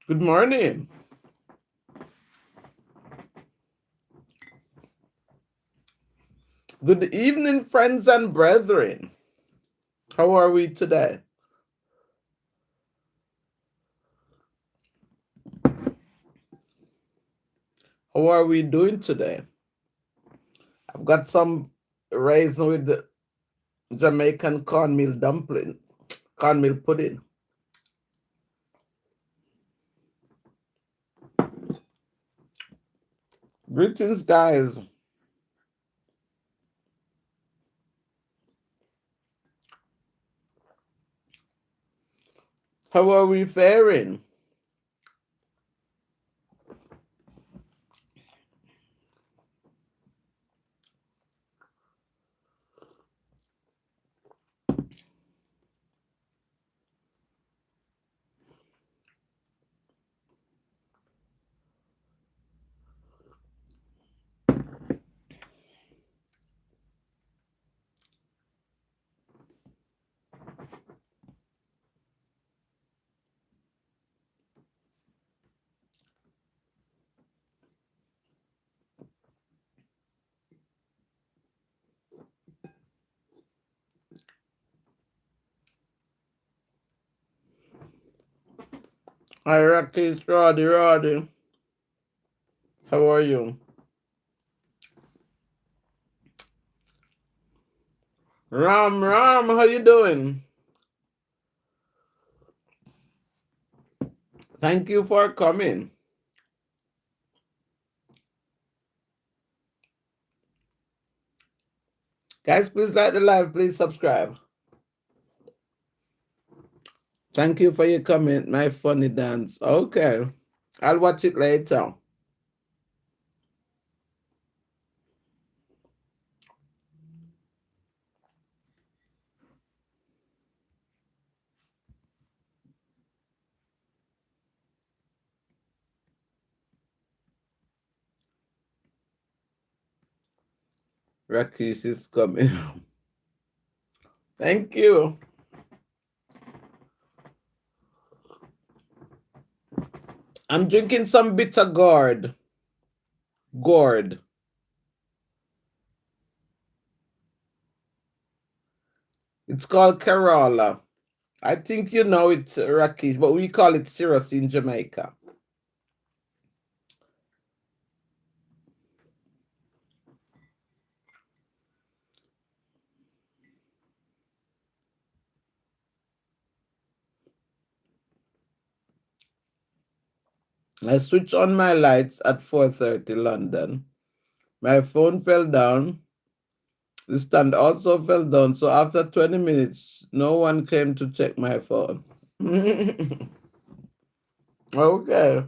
Good morning. Good evening, friends and brethren. How are we today? How are we doing today? I've got some raisin with the Jamaican cornmeal dumpling, cornmeal pudding. Greetings, guys. How are we faring? Hi, Rockies, Roddy. How are you? Ram, how you doing? Thank you for coming. Guys, please like the live. Please subscribe. Thank you for your comment, my funny dance. Okay. I'll watch it later. Rakis is coming. Thank you. I'm drinking some bitter gourd. Gourd. It's called Kerala. I think you know it's Rakish, but we call it Cirrus in Jamaica. I switched on my lights at 4:30 London. My phone fell down. The stand also fell down. So after 20 minutes, no one came to check my phone. Okay.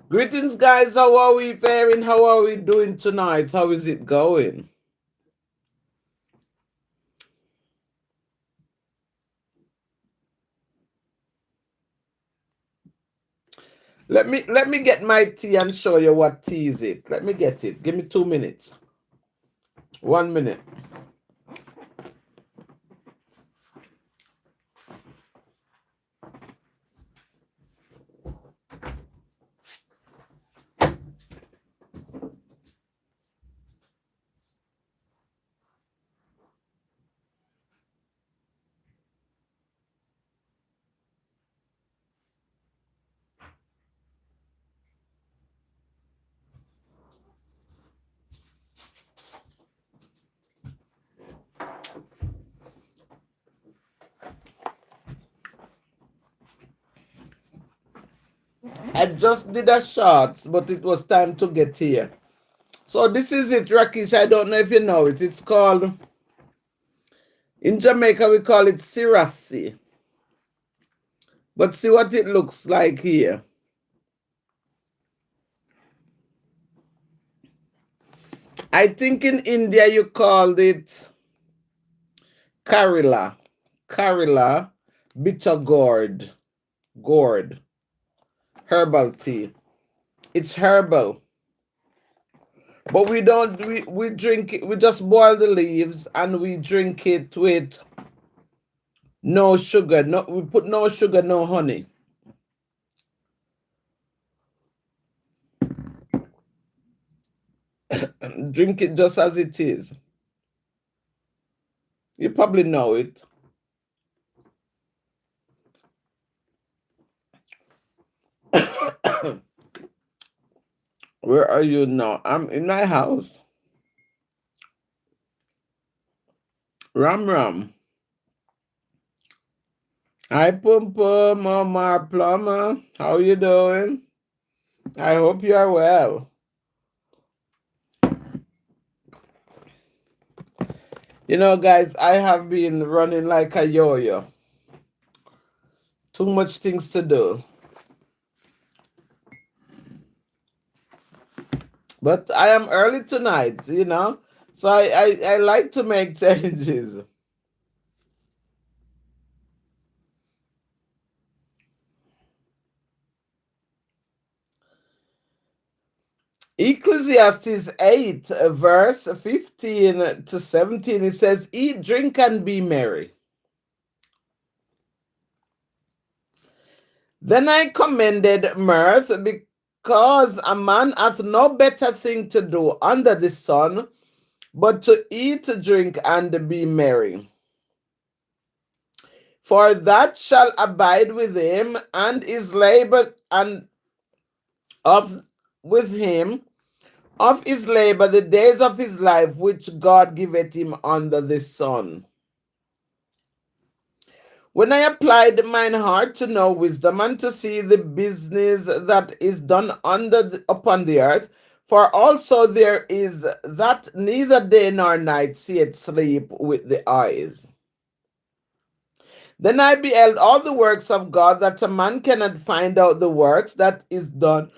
Greetings, guys. How are we faring? How are we doing tonight? How is it going? Let me get my tea and show you what tea is it. Let me get it. Give me 2 minutes. 1 minute. I just did a shot, but it was time to get here. So this is it, Rakish. I don't know if you know it. It's called In Jamaica, we call it sirasi. But see what it looks like here. I think in India you called it Karila. Karila bitter gourd, herbal tea. It's herbal. But we don't we drink it, we just boil the leaves and we drink it with no sugar. No, we put no sugar, no honey. Drink it just as it is. You probably know it. Where are you now? I'm in my house. Ram Ram. Hi Pum Pum, Omar Plummer. How you doing? I hope you are well. You know, guys, I have been running like a yo-yo. Too much things to do. But I am early tonight, you know. So I like to make changes. Ecclesiastes 8, verse 15 to 17, it says, eat, drink, and be merry. Then I commended mirth, because a man hath no better thing to do under the sun, but to eat, drink, and be merry. For that shall abide with him, and his labor, and of with him of his labor the days of his life which God giveth him under the sun. When I applied mine heart to know wisdom and to see the business that is done upon the earth, for also there is that neither day nor night seeth sleep with the eyes. Then I beheld all the works of God, that a man cannot find out the works that is done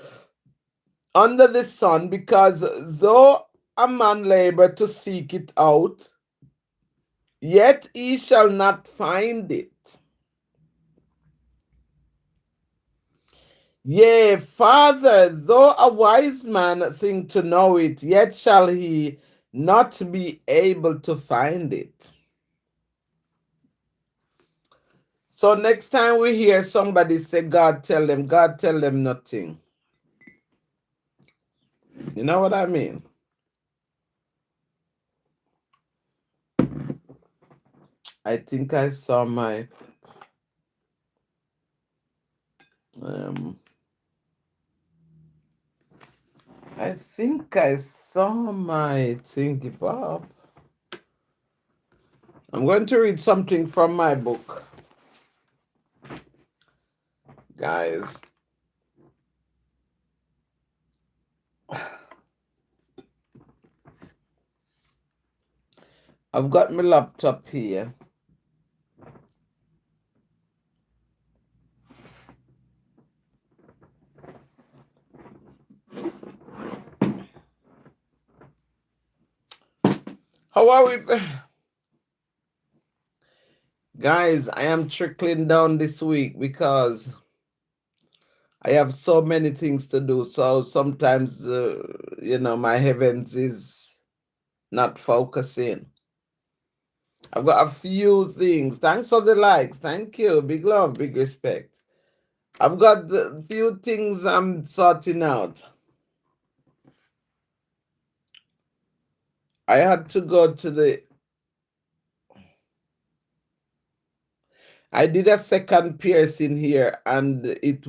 under the sun, because though a man labor to seek it out, yet he shall not find it. Yea, farther, though a wise man think to know it, yet shall he not be able to find it. So next time we hear somebody say, God tell them nothing. You know what I mean? I think I saw my I think I saw my thingy pop. I'm going to read something from my book, guys. I've got my laptop here. How are we? Guys, I am trickling down this week because I have so many things to do. So sometimes, my heavens is not focusing. I've got a few things. Thanks for the likes. Thank you. Big love, big respect. I've got the few things I'm sorting out. I had to go to I did a second piercing here, and it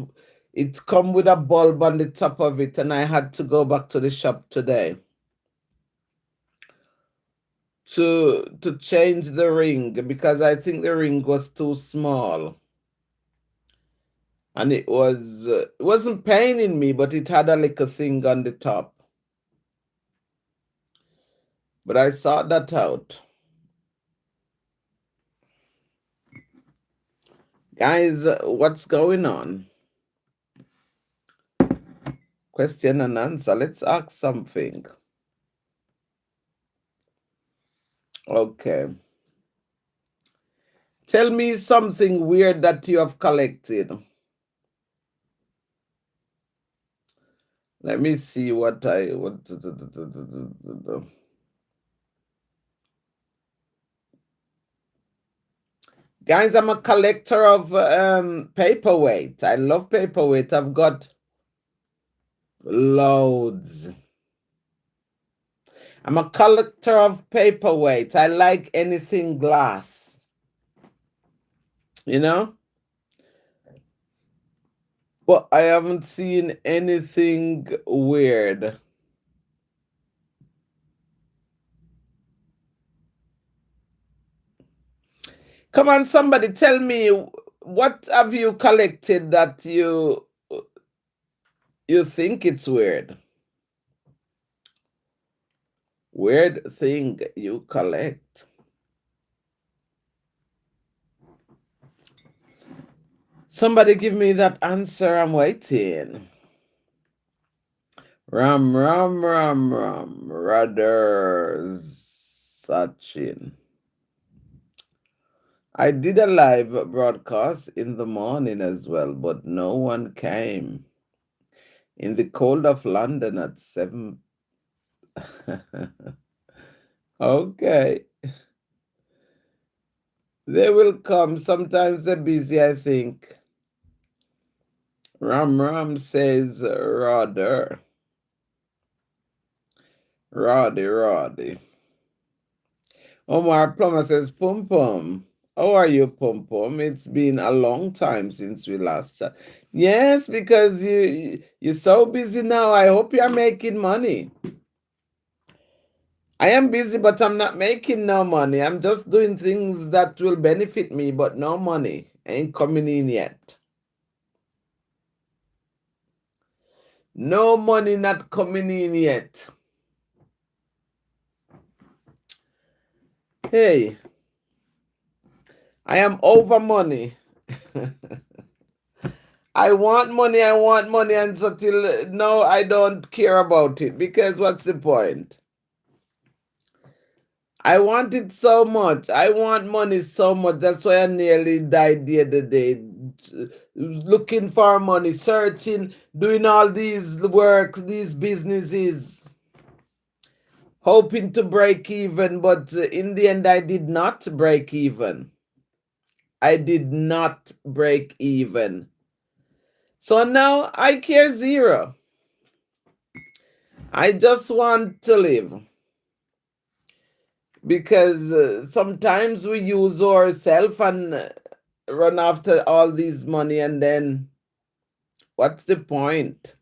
come with a bulb on the top of it, and I had to go back to the shop today to change the ring, because I think the ring was too small, and it wasn't paining me, but it had a little thing on the top. But I sorted that out. Guys, what's going on? Question and answer. Let's ask something. Okay. Tell me something weird that you have collected. Let me see what I what. Guys, I'm a collector of paperweight. I love paperweight. I've got loads. I'm a collector of paperweight. I like anything glass. You know? But I haven't seen anything weird. Come on, somebody tell me, what have you collected that you think it's weird? Weird thing you collect. Somebody give me that answer. I'm waiting. Ram, ram, ram, ram. Rather Sachin. I did a live broadcast in the morning as well, but no one came. In the cold of London at 7. Okay. They will come. Sometimes they're busy, I think. Ram Ram says Roddy. Roddy. Omar Plummer says Pum Pum. How are you, Pum Pum? It's been a long time since we last chat. Yes, because you're so busy now. I hope you're making money. I am busy, but I'm not making no money. I'm just doing things that will benefit me, but no money ain't coming in yet. No money not coming in yet. Hey, I am over money. I want money, and so till now I don't care about it, because what's the point? I want it so much. I want money so much. That's why I nearly died the other day. Looking for money, searching, doing all these work, these businesses, hoping to break even. But in the end, I did not break even. I did not break even. So now I care zero. I just want to live. Because sometimes we use ourselves and run after all these money, and then what's the point?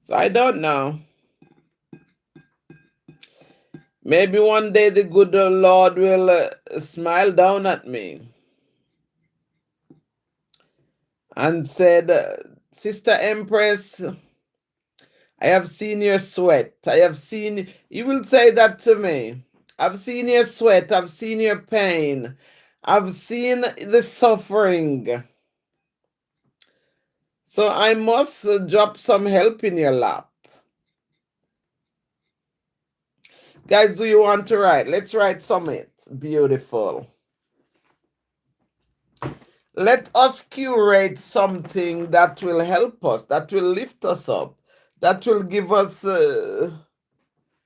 So I don't know. Maybe one day the good Lord will smile down at me and said, Sister Empress, I have seen your sweat. I have seen, you will say that to me. I've seen your sweat. I've seen your pain. I've seen the suffering. So I must drop some help in your lap. Guys, do you want to write? Let's write summit. Beautiful. Let us curate something that will help us, that will lift us up, that will give us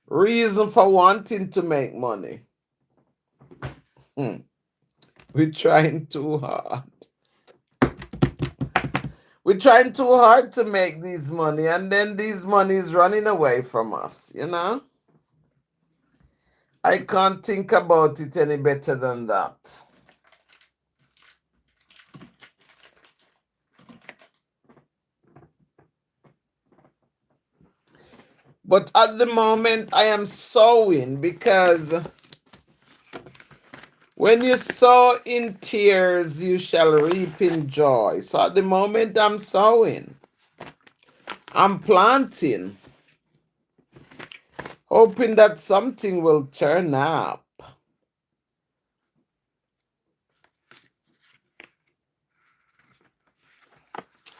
reason for wanting to make money. We're trying too hard. We're trying too hard to make these money, and then these money is running away from us, you know? I can't think about it any better than that. But at the moment, I am sowing, because when you sow in tears, you shall reap in joy. So at the moment, I'm sowing. I'm planting, hoping that something will turn up.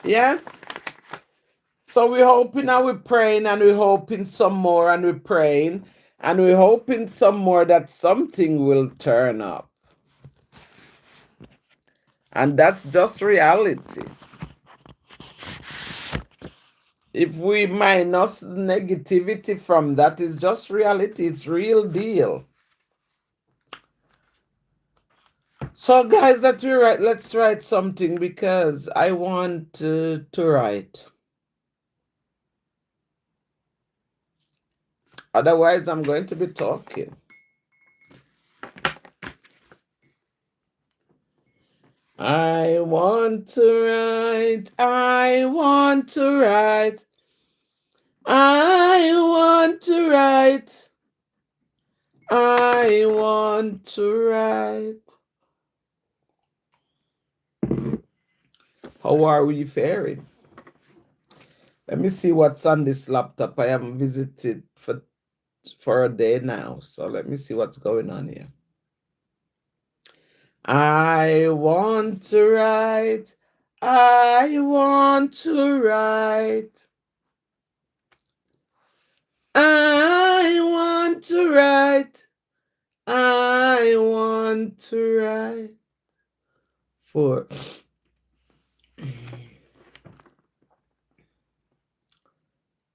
Yeah. So we're hoping and we're praying and we're hoping some more and we're praying and we're hoping some more that something will turn up. And that's just reality. If we minus the negativity from that, it's just reality. It's real deal. So guys, let's write something because I want to write. Otherwise, I'm going to be talking. I want to write. I want to write. I want to write. I want to write. How are we faring? Let me see what's on this laptop. I haven't visited for a day now. So let me see what's going on here. I want to write. I want to write. I want to write. I want to write. For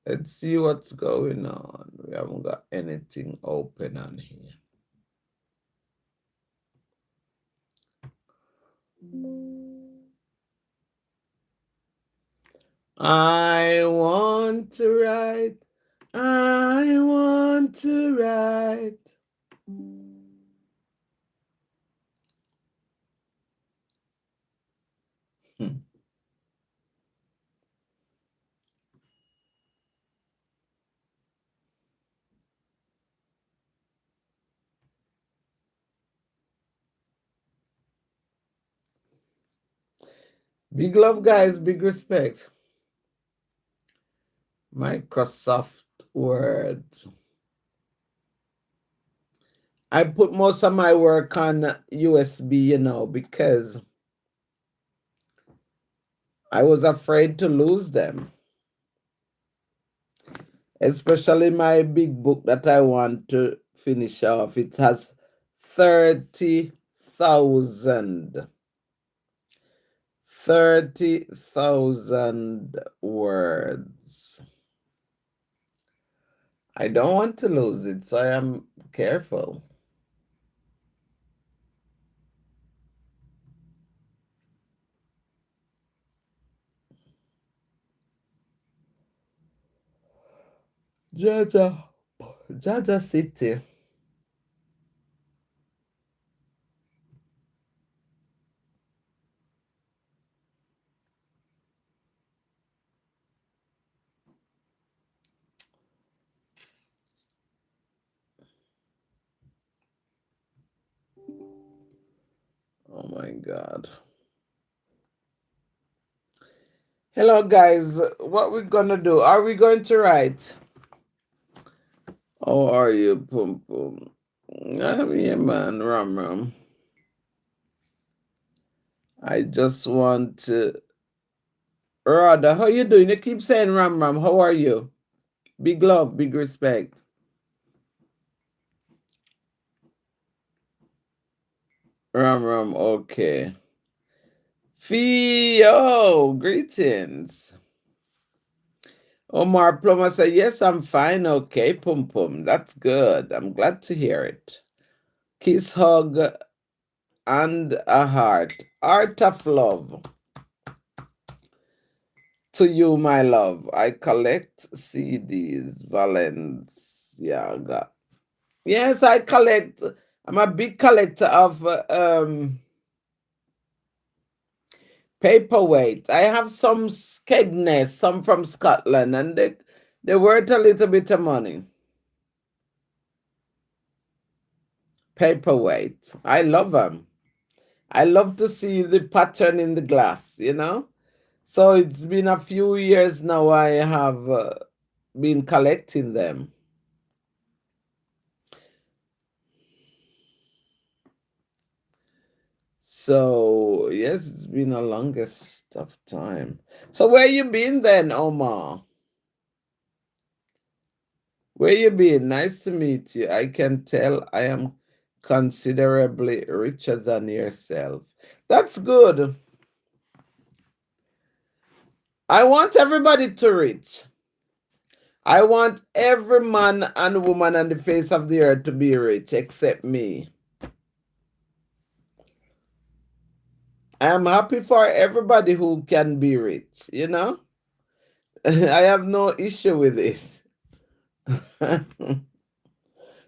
let's see what's going on. We haven't got anything open on here. I want to write. I want to write. Hmm. Big love, guys. Big respect. Microsoft Word. I put most of my work on USB, because I was afraid to lose them. Especially my big book that I want to finish off. It has 30,000 words. I don't want to lose it, so I am careful. Jaja City. Oh my God. Hello, guys. What we gonna do? Are we going to write? How are you, Pum Pum? I'm here, man. Ram Ram. I just want to. Rada, how you doing? You keep saying Ram Ram. How are you? Big love, big respect. Ram Ram, okay. Fio, greetings. Omar Plummer said, yes, I'm fine. Okay, Pum Pum. That's good. I'm glad to hear it. Kiss, hug, and a heart. Heart of love. To you, my love. I collect CDs. Valenciaga. Yes, I collect. I'm a big collector of paperweight. I have some Skegness, some from Scotland, and they worth a little bit of money. Paperweight. I love them. I love to see the pattern in the glass. So it's been a few years now I have been collecting them. So yes, it's been a longest of time. So where you been then, Omar? Where you been? Nice to meet you. I can tell I am considerably richer than yourself. That's good. I want everybody to rich. I want every man and woman on the face of the earth to be rich except me. I am happy for everybody who can be rich, you know? I have no issue with it.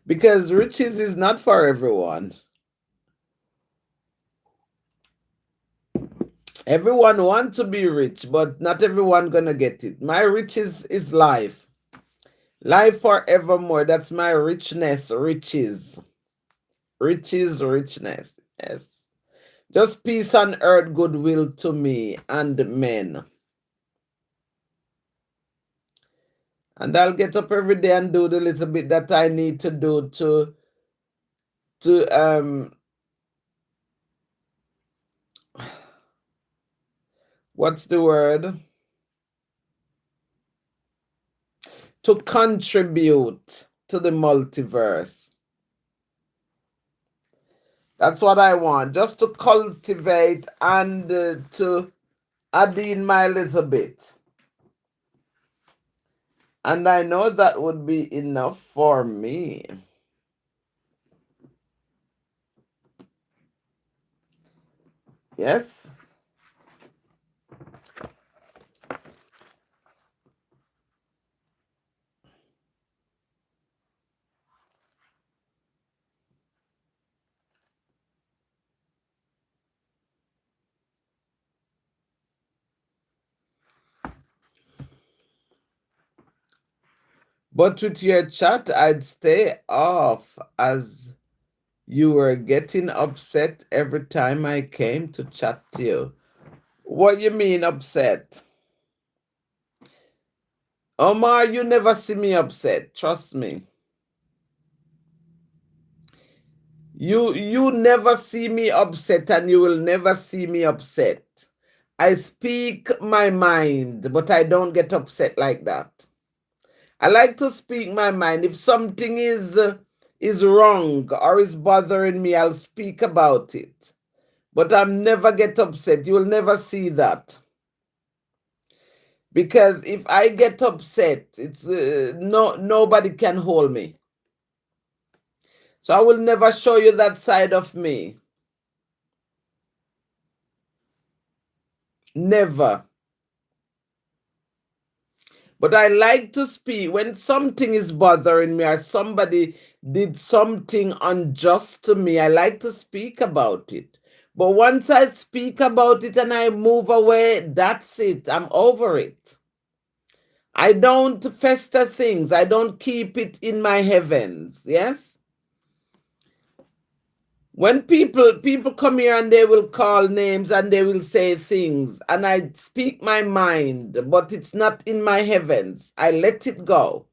Because riches is not for everyone. Everyone wants to be rich, but not everyone gonna get it. My riches is life. Life forevermore. That's my richness, riches. Riches, richness. Yes. Just peace on earth, goodwill to me and men. And I'll get up every day and do the little bit that I need to do to what's the word? To contribute to the multiverse. That's what I want, just to cultivate and to add in my little bit. And I know that would be enough for me. Yes? But with your chat, I'd stay off as you were getting upset every time I came to chat to you. What you mean upset? Omar, you never see me upset. Trust me. You never see me upset and you will never see me upset. I speak my mind, but I don't get upset like that. I like to speak my mind. If something is wrong or is bothering me, I'll speak about it. But I'll never get upset. You will never see that. Because if I get upset, it's nobody can hold me. So I will never show you that side of me. Never. But I like to speak when something is bothering me or somebody did something unjust to me. I like to speak about it. But once I speak about it and I move away, that's it. I'm over it. I don't fester things. I don't keep it in my heavens. Yes? When people come here and they will call names and they will say things and I speak my mind, but it's not in my heavens. I let it go.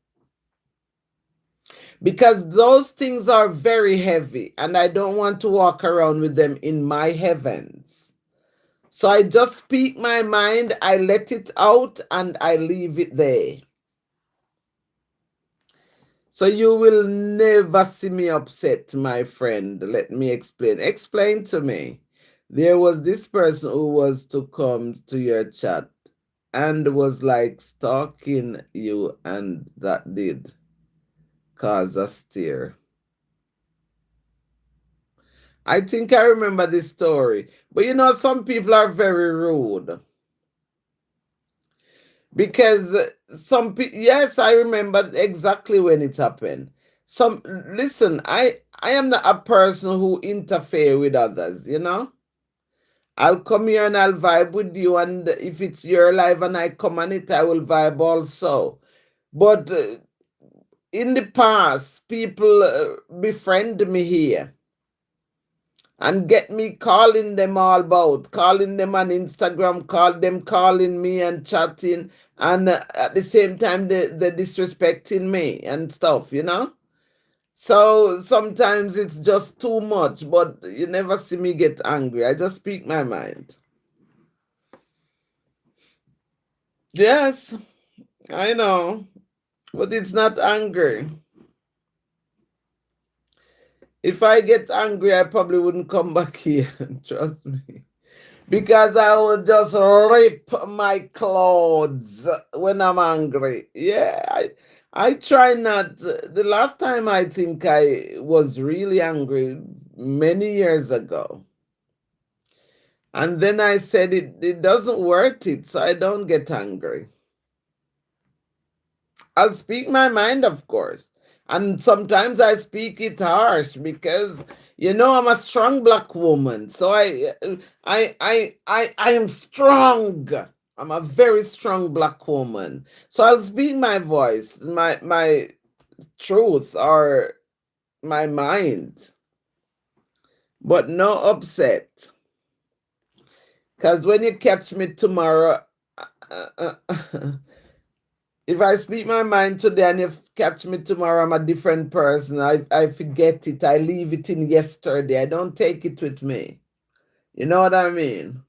Because those things are very heavy and I don't want to walk around with them in my heavens. So I just speak my mind, I let it out and I leave it there. So you will never see me upset, my friend. Let me explain. Explain to me. There was this person who was to come to your chat and was like stalking you, and that did cause a stir. I think I remember this story. But you know, some people are very rude. Because some people, yes, I remember exactly when it happened. Listen, I am not a person who interfere with others, you know? I'll come here and I'll vibe with you, and if it's your life and I come on it, I will vibe also. But in the past, people befriend me here and get me calling them all about, calling them on Instagram, calling me and chatting, and at the same time they disrespecting me and stuff, you know. So sometimes it's just too much, but you never see me get angry. I just speak my mind. Yes, I know, but it's not anger. If I get angry, I probably wouldn't come back here. Trust me. Because I will just rip my clothes when I'm angry. Yeah, I try not. The last time I think I was really angry many years ago. And then I said it doesn't worth it, so I don't get angry. I'll speak my mind, of course. And sometimes I speak it harsh because I'm a strong black woman. So I am strong. I'm a very strong black woman. So I'll speak my voice, my truth or my mind. But no upset. Because when you catch me tomorrow, if I speak my mind today and you catch me tomorrow, I'm a different person. I forget it. I leave it in yesterday. I don't take it with me. You know what I mean?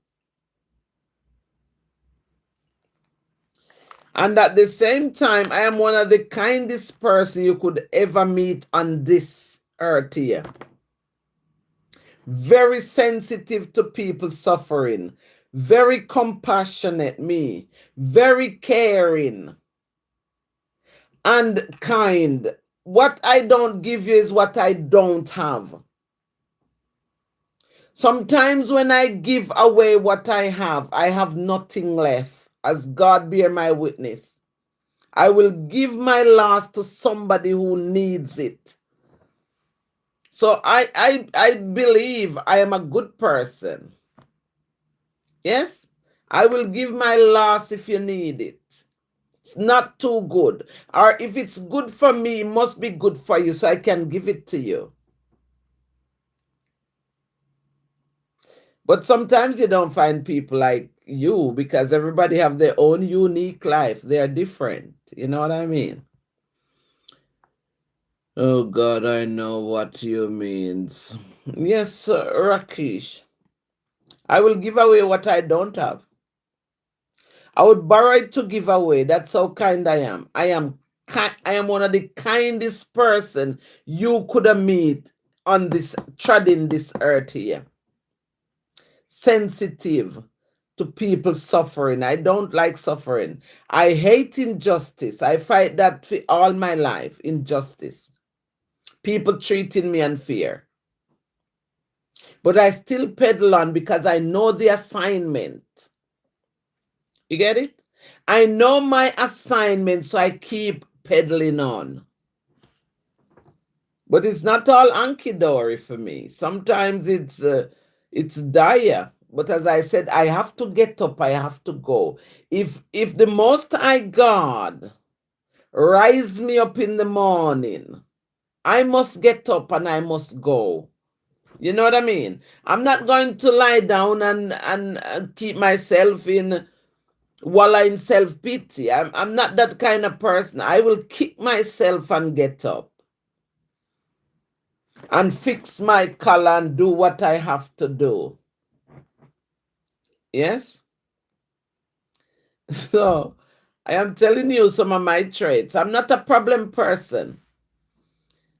And at the same time, I am one of the kindest person you could ever meet on this earth here. Very sensitive to people suffering. Very compassionate me. Very caring and kind. What I don't give you is what I don't have. Sometimes when I give away what I have nothing left. As God bear my witness, I will give my last to somebody who needs it. So I believe I am a good person. Yes, I will give my last if you need it. It's not too good. Or if it's good for me, it must be good for you so I can give it to you. But sometimes you don't find people like you because everybody have their own unique life. They are different. You know what I mean? Oh God, I know what you mean. Yes, Rakesh. I will give away what I don't have. I would borrow it to give away. That's how kind I am. I am one of the kindest person you could have meet on this treading this earth here. Sensitive to people suffering. I don't like suffering. I hate injustice. I fight that for all my life. Injustice. People treating me unfair. But I still pedal on because I know the assignment. You get it? I know my assignment, so I keep pedaling on. But it's not all hunky-dory for me. Sometimes it's dire. But as I said, I have to get up. I have to go. If the Most High God rise me up in the morning, I must get up and I must go. You know what I mean? I'm not going to lie down and keep myself in wallow in self-pity. I'm not that kind of person. I will kick myself and get up and fix my collar and do what I have to do. Yes? So I am telling you some of my traits. I'm not a problem person.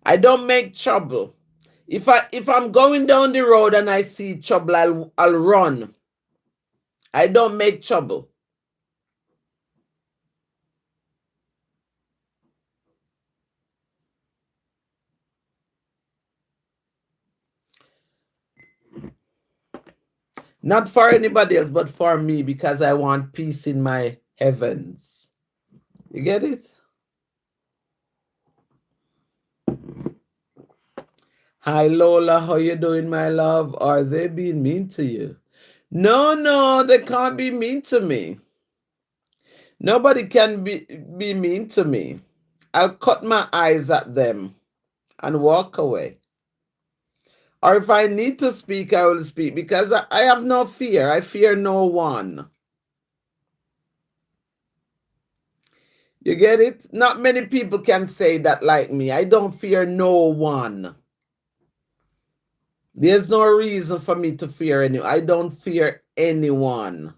I don't make trouble. If I'm going down the road and I see trouble, I'll run. I don't make trouble. Not for anybody else, but for me, because I want peace in my heavens. You get it? Hi Lola, how you doing, my love? Are they being mean to you? No, they can't be mean to me. Nobody can be mean to me. I'll cut my eyes at them and walk away. Or if I need to speak, I will speak because I have no fear. I fear no one. You get it? Not many people can say that like me. I don't fear no one. There's no reason for me to fear anyone. I don't fear anyone.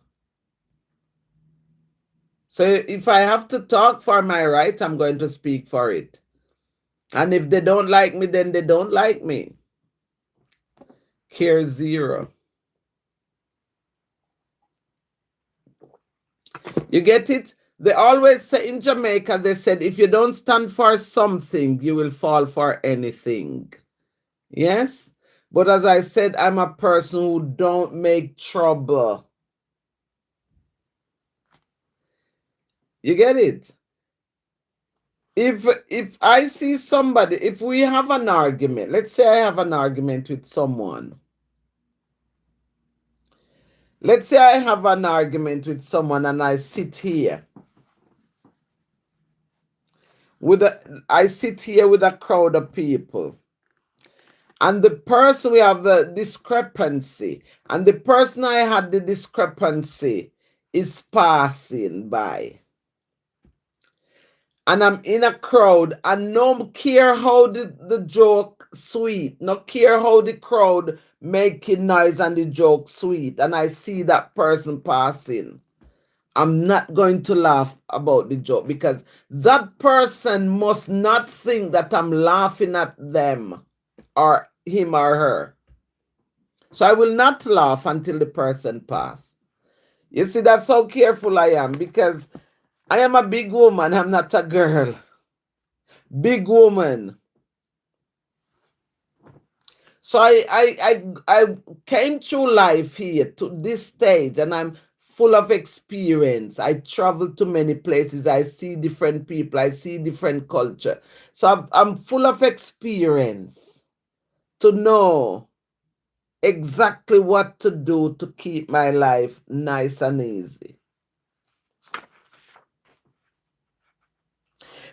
So if I have to talk for my right, I'm going to speak for it. And if they don't like me, then they don't like me. Care zero. You get it? They always say in Jamaica, they said, if you don't stand for something, you will fall for anything. Yes? But as I said, I'm a person who don't make trouble. You get it? If I see somebody, if we have an argument, let's say I have an argument with someone. Let's say I have an argument with someone and I sit here with a crowd of people. And the person we have a discrepancy, and the person I had the discrepancy is passing by. And I'm in a crowd, and no care how the joke sweet, no care how the crowd making noise and the joke sweet, and I see that person passing, I'm not going to laugh about the joke because that person must not think that I'm laughing at them or him or her. So I will not laugh until the person pass. You see, that's how careful I am because I am a big woman. I'm not a girl. Big woman. So I came through life here to this stage and I'm full of experience. I travel to many places. I see different people. I see different culture. So I'm full of experience to know exactly what to do to keep my life nice and easy.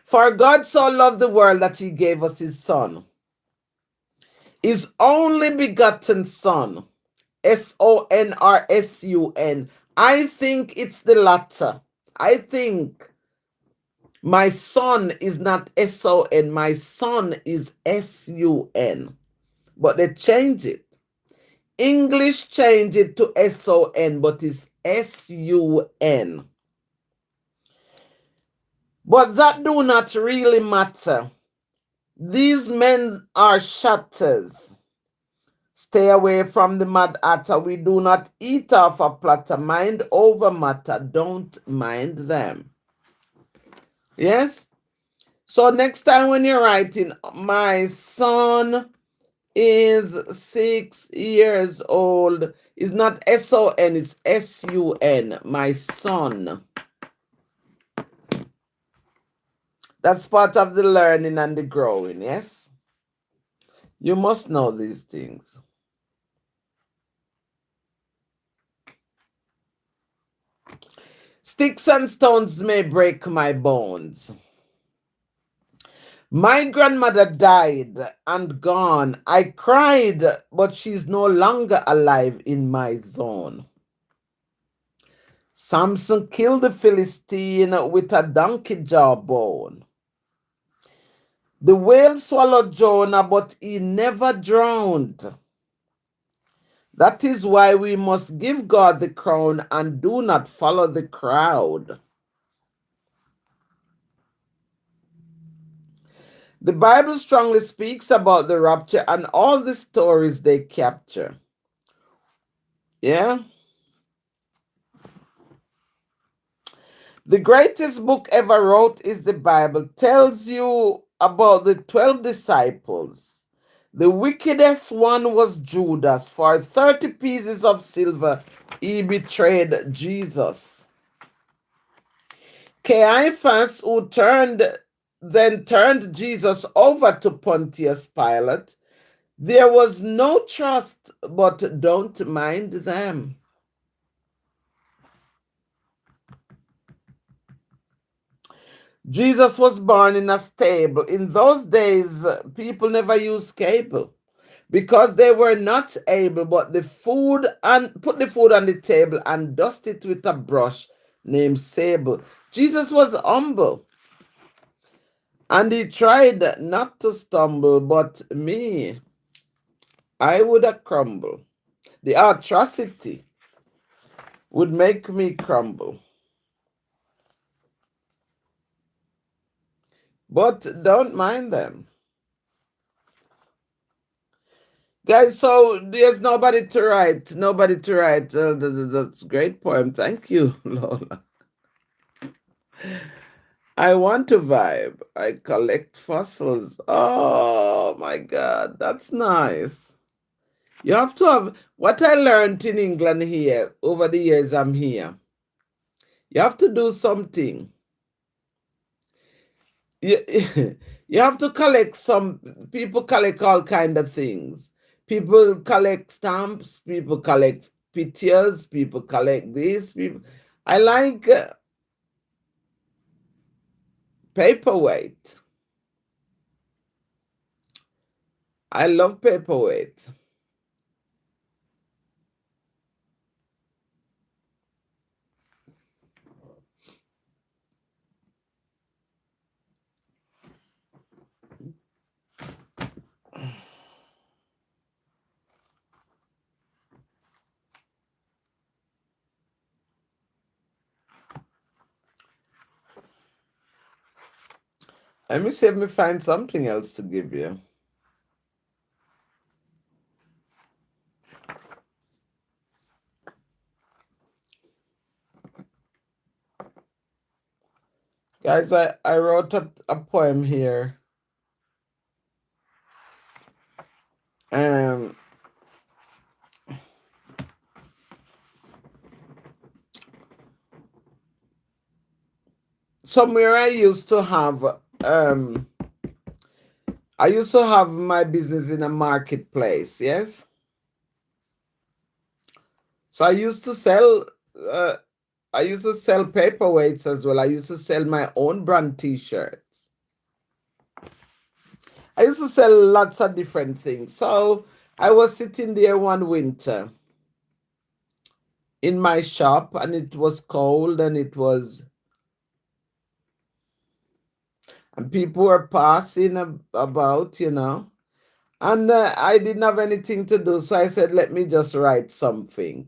For God so loved the world that he gave us his son, his only begotten son, S-O-N or S-U-N. I think it's the latter. I think my son is not S-O-N, my son is S-U-N. But they change it. English change it to S-O-N, but it's S-U-N. But that do not really matter. These men are shatters. Stay away from the mad hatter. We do not eat off a platter. Mind over matter. Don't mind them. Yes? So next time when you're writing, my son is 6 years old, it's not S-O-N, it's S-U-N. My son. That's part of the learning and the growing, yes? You must know these things. Sticks and stones may break my bones. My grandmother died and gone. I cried, but she's no longer alive in my zone. Samson killed the Philistine with a donkey jawbone. The whale swallowed Jonah, but he never drowned. That is why we must give God the crown and do not follow the crowd. The Bible strongly speaks about the rapture and all the stories they capture. Yeah? The greatest book ever wrote is the Bible. Tells you about the 12 disciples. The wickedest one was Judas. For 30 pieces of silver, he betrayed Jesus. Caiaphas, who then turned Jesus over to Pontius Pilate. There was no trust, but don't mind them. Jesus was born in a stable. In those days, people never used cable because they were not able, but put the food on the table and dust it with a brush named sable. Jesus was humble. And he tried not to stumble, but me, I would have crumbled. The atrocity would make me crumble. But don't mind them. Guys, so there's nobody to write. Nobody to write. That's a great poem. Thank you, Lola. I want to vibe. I collect fossils. Oh my God, that's nice. You have to have what I learned in England here over the years I'm here. You have to do something. You, you have to collect some people collect all kind of things. People collect stamps, people collect pictures, people collect this, people I like paperweight. I love paperweight. Let me see if me find something else to give you. Guys, I wrote a poem here. Um Somewhere um I used to have my business in a marketplace, yes? So uh, I used to sell paperweights as well. I used to sell my own brand t-shirts. I used to sell lots of different things. So I was sitting there one winter in my shop and it was cold and people were passing about, and I didn't have anything to do. So I said, let me just write something.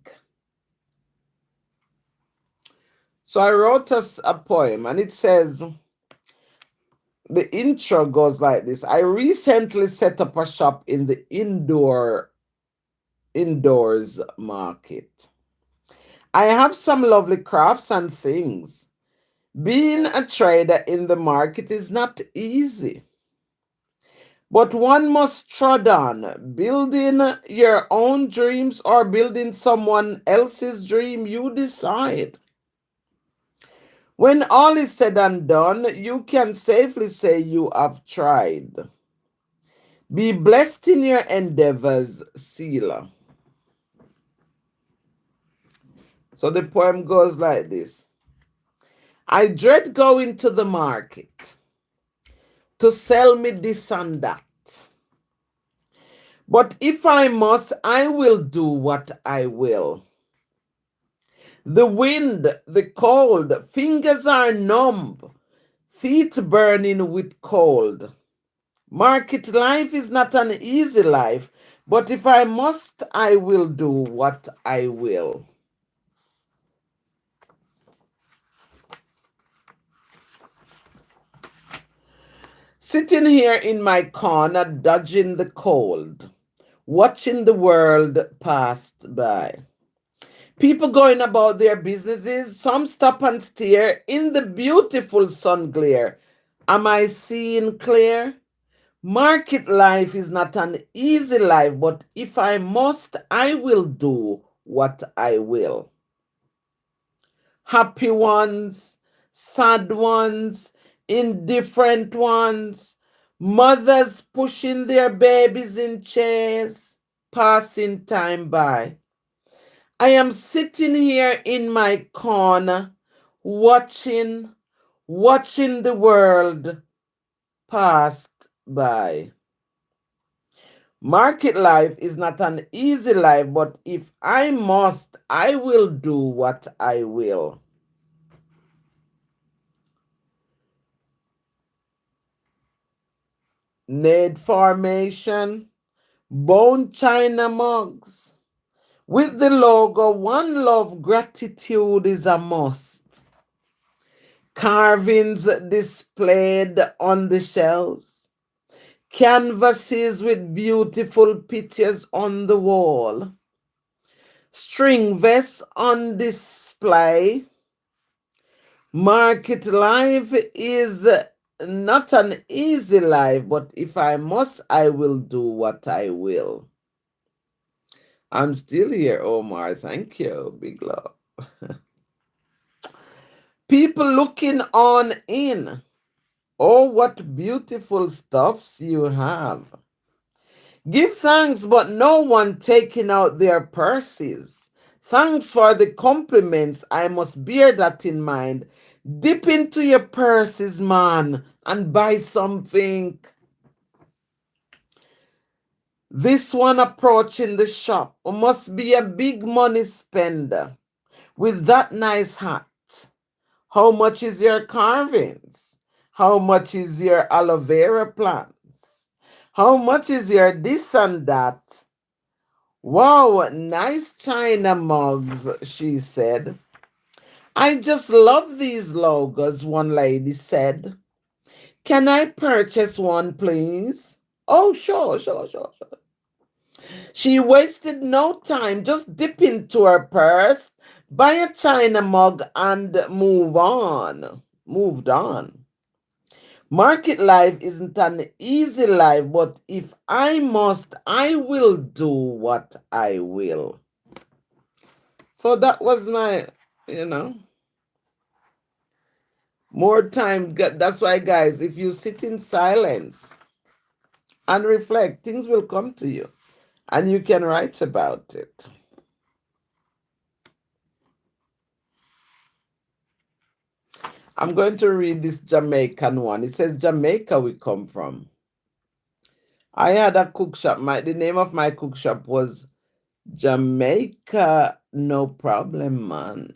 So I wrote a poem and it says, the intro goes like this. I recently set up a shop in the indoors market. I have some lovely crafts and things. Being a trader in the market is not easy, but one must trod on. Building your own dreams or building someone else's dream, you decide. When all is said and done, you can safely say you have tried. Be blessed in your endeavors, Selah. So the poem goes like this. I dread going to the market to sell me this and that. But if I must, I will do what I will. The wind, the cold, fingers are numb, feet burning with cold. Market life is not an easy life, but if I must, I will do what I will. Sitting here in my corner, dodging the cold, watching the world pass by. People going about their businesses, some stop and stare in the beautiful sun glare. Am I seeing clear? Market life is not an easy life, but if I must, I will do what I will. Happy ones, sad ones, indifferent ones, mothers pushing their babies in chairs, passing time by. I am sitting here in my corner, watching the world pass by. Market life is not an easy life, but if I must, I will do what I will. Nade formation, bone china mugs. With the logo, One Love Gratitude is a must. Carvings displayed on the shelves. Canvases with beautiful pictures on the wall. String vests on display. Market life is not an easy life, but if I must, I will do what I will. I'm still here, Omar. Thank you. Big love. People looking on in. Oh, what beautiful stuffs you have. Give thanks, but no one taking out their purses. Thanks for the compliments. I must bear that in mind. Dip into your purses, man, and buy something. This one approaching the shop must be a big money spender with that nice hat. How much is your carvings? How much is your aloe vera plants? How much is your this and that? Wow, nice china mugs, she said. I just love these logos, one lady said. Can I purchase one, please? Oh, sure. She wasted no time, just dip into her purse, buy a china mug, and Moved on. Market life isn't an easy life, but if I must, I will do what I will. So that was my, you know, more time. That's why, guys, if you sit in silence and reflect, things will come to you and you can write about it. I'm going to read this Jamaican one. It says, Jamaica we come from. I had a cook shop. The name of my cook shop was Jamaica, no problem, man.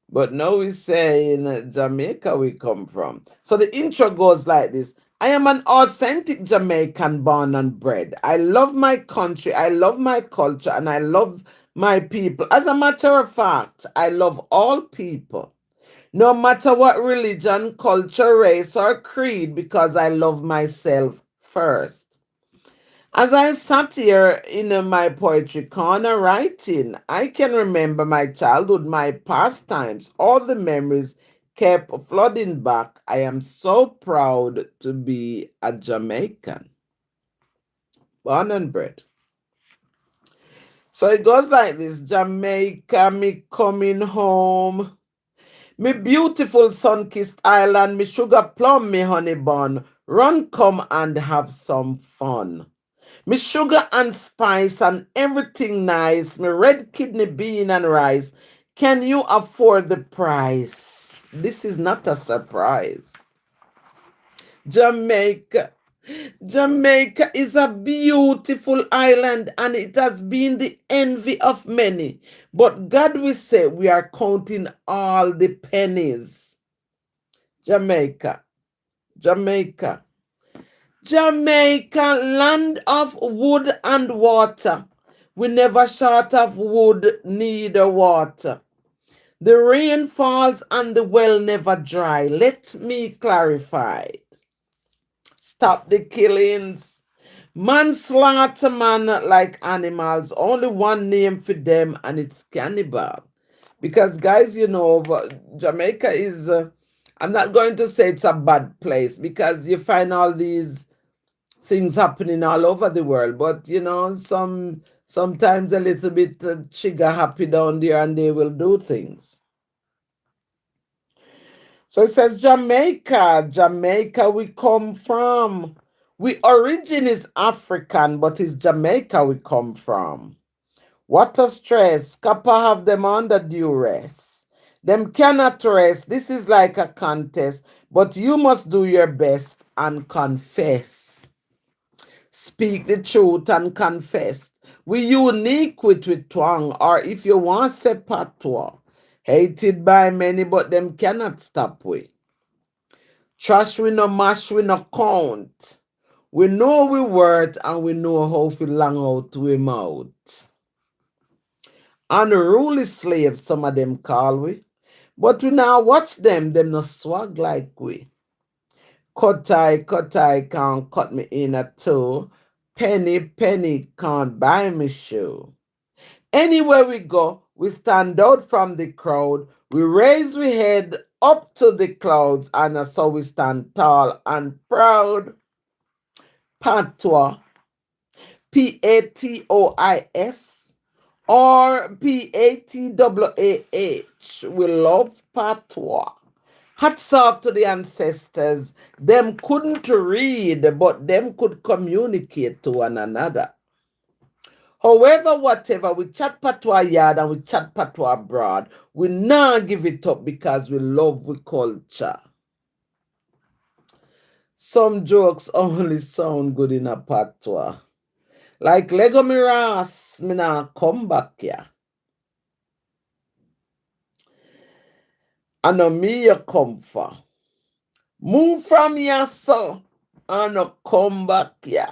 But now we say in Jamaica we come from. So the intro goes like this. I am an authentic Jamaican born and bred. I love my country, I love my culture, and I love my people. As a matter of fact, I love all people, no matter what religion, culture, race, or creed, because I love myself first. As I sat here in my poetry corner writing, I can remember my childhood, my pastimes, all the memories kept flooding back. I am so proud to be a Jamaican, born and bred. So it goes like this. Jamaica, me coming home. Me beautiful sun-kissed island, me sugar plum, me honey bun. Run, come and have some fun. Me sugar and spice and everything nice. Me red kidney bean and rice. Can you afford the price? This is not a surprise. Jamaica. Jamaica is a beautiful island and it has been the envy of many. But God will say we are counting all the pennies. Jamaica. Jamaica. Jamaica, land of wood and water. We never short of wood, neither water. The rain falls and the well never dry. Let me clarify. Stop the killings. Man slaughter man like animals. Only one name for them and it's cannibal. Because guys, Jamaica is, I'm not going to say it's a bad place because you find all these things happening all over the world, but sometimes a little bit trigger happy down there and they will do things. So it says Jamaica we come from. We origin is African, but it's Jamaica we come from. What a stress, Kappa have them under duress. Them cannot rest, this is like a contest, but you must do your best and confess. Speak the truth and confess. We unique with twang, or if you want say patois. Hated by many, but them cannot stop we. Trash we no mash, we no count. We know we worth and we know how to long out we mouth. Unruly slaves, some of them call we. But we now watch them no swag like we. Cut I can't cut me in a toe. Penny can't buy me shoe. Anywhere we go, we stand out from the crowd. We raise we head up to the clouds, and so we stand tall and proud. Patois, Patois, or Patwaah. We love patois. Hats off to the ancestors. Them couldn't read, but them could communicate to one another. However, whatever, we chat patois yard and we chat patois abroad. We not give it up because we love we culture. Some jokes only sound good in a patois. Like Lego Miras, me nah come back here. I know me you come for. Move from here, so and no come back here.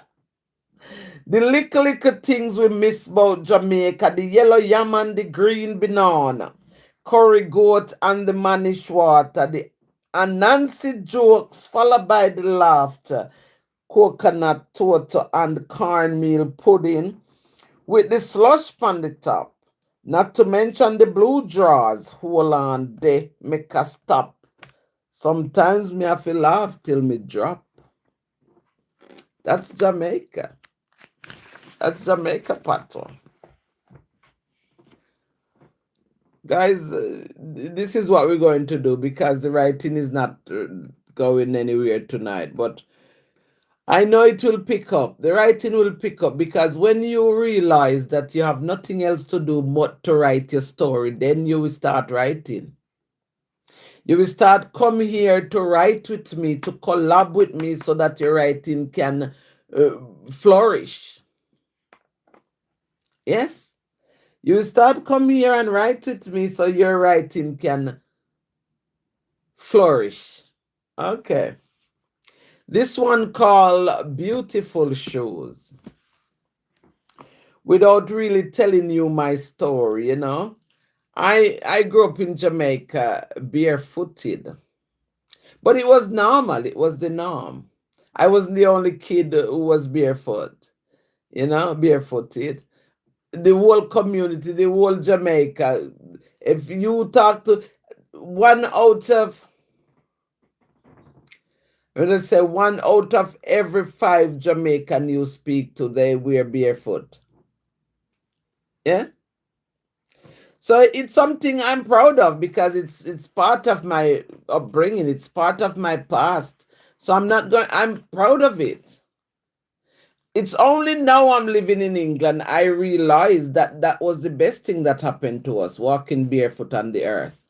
The little things we miss about Jamaica, the yellow yam and the green banana, curry goat and the manish water, the Anansi jokes followed by the laughter, coconut toto and cornmeal pudding with the slush on the top. Not to mention the blue drawers. Hold on, they make a stop. Sometimes me have to laugh till me drop. That's Jamaica. That's Jamaica patois. Guys, this is what we're going to do because the writing is not going anywhere tonight. But I know it will pick up. The writing will pick up because when you realize that you have nothing else to do but to write your story, then you will start writing. You will start come here to write with me, to collab with me so that your writing can flourish. Yes? You will start come here and write with me so your writing can flourish. Okay. This one called Beautiful Shoes. Without really telling you my story, you know. I grew up in Jamaica barefooted. But it was normal. It was the norm. I wasn't the only kid who was barefoot, you know, barefooted. The whole community, the whole Jamaica, if you talk to one out of, let's say 1 out of every 5 Jamaican you speak to, they wear barefoot. Yeah? So it's something I'm proud of because it's part of my upbringing. It's part of my past. So I'm proud of it. It's only now I'm living in England, I realize that that was the best thing that happened to us, walking barefoot on the earth.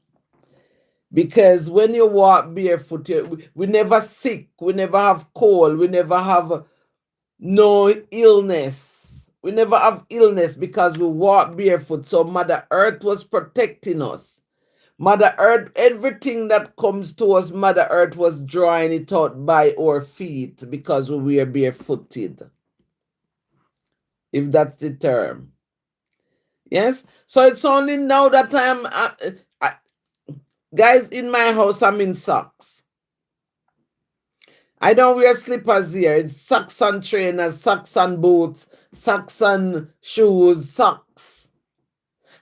Because when you walk barefoot, we never sick, we never have cold, we never have no illness. We never have illness because we walk barefoot. So Mother Earth was protecting us. Mother Earth, everything that comes to us, Mother Earth was drawing it out by our feet because we were barefooted. If that's the term. Yes? So it's only now that guys, in my house, I'm in socks. I don't wear slippers here. It's socks and trainers, socks and boots, socks and shoes, socks.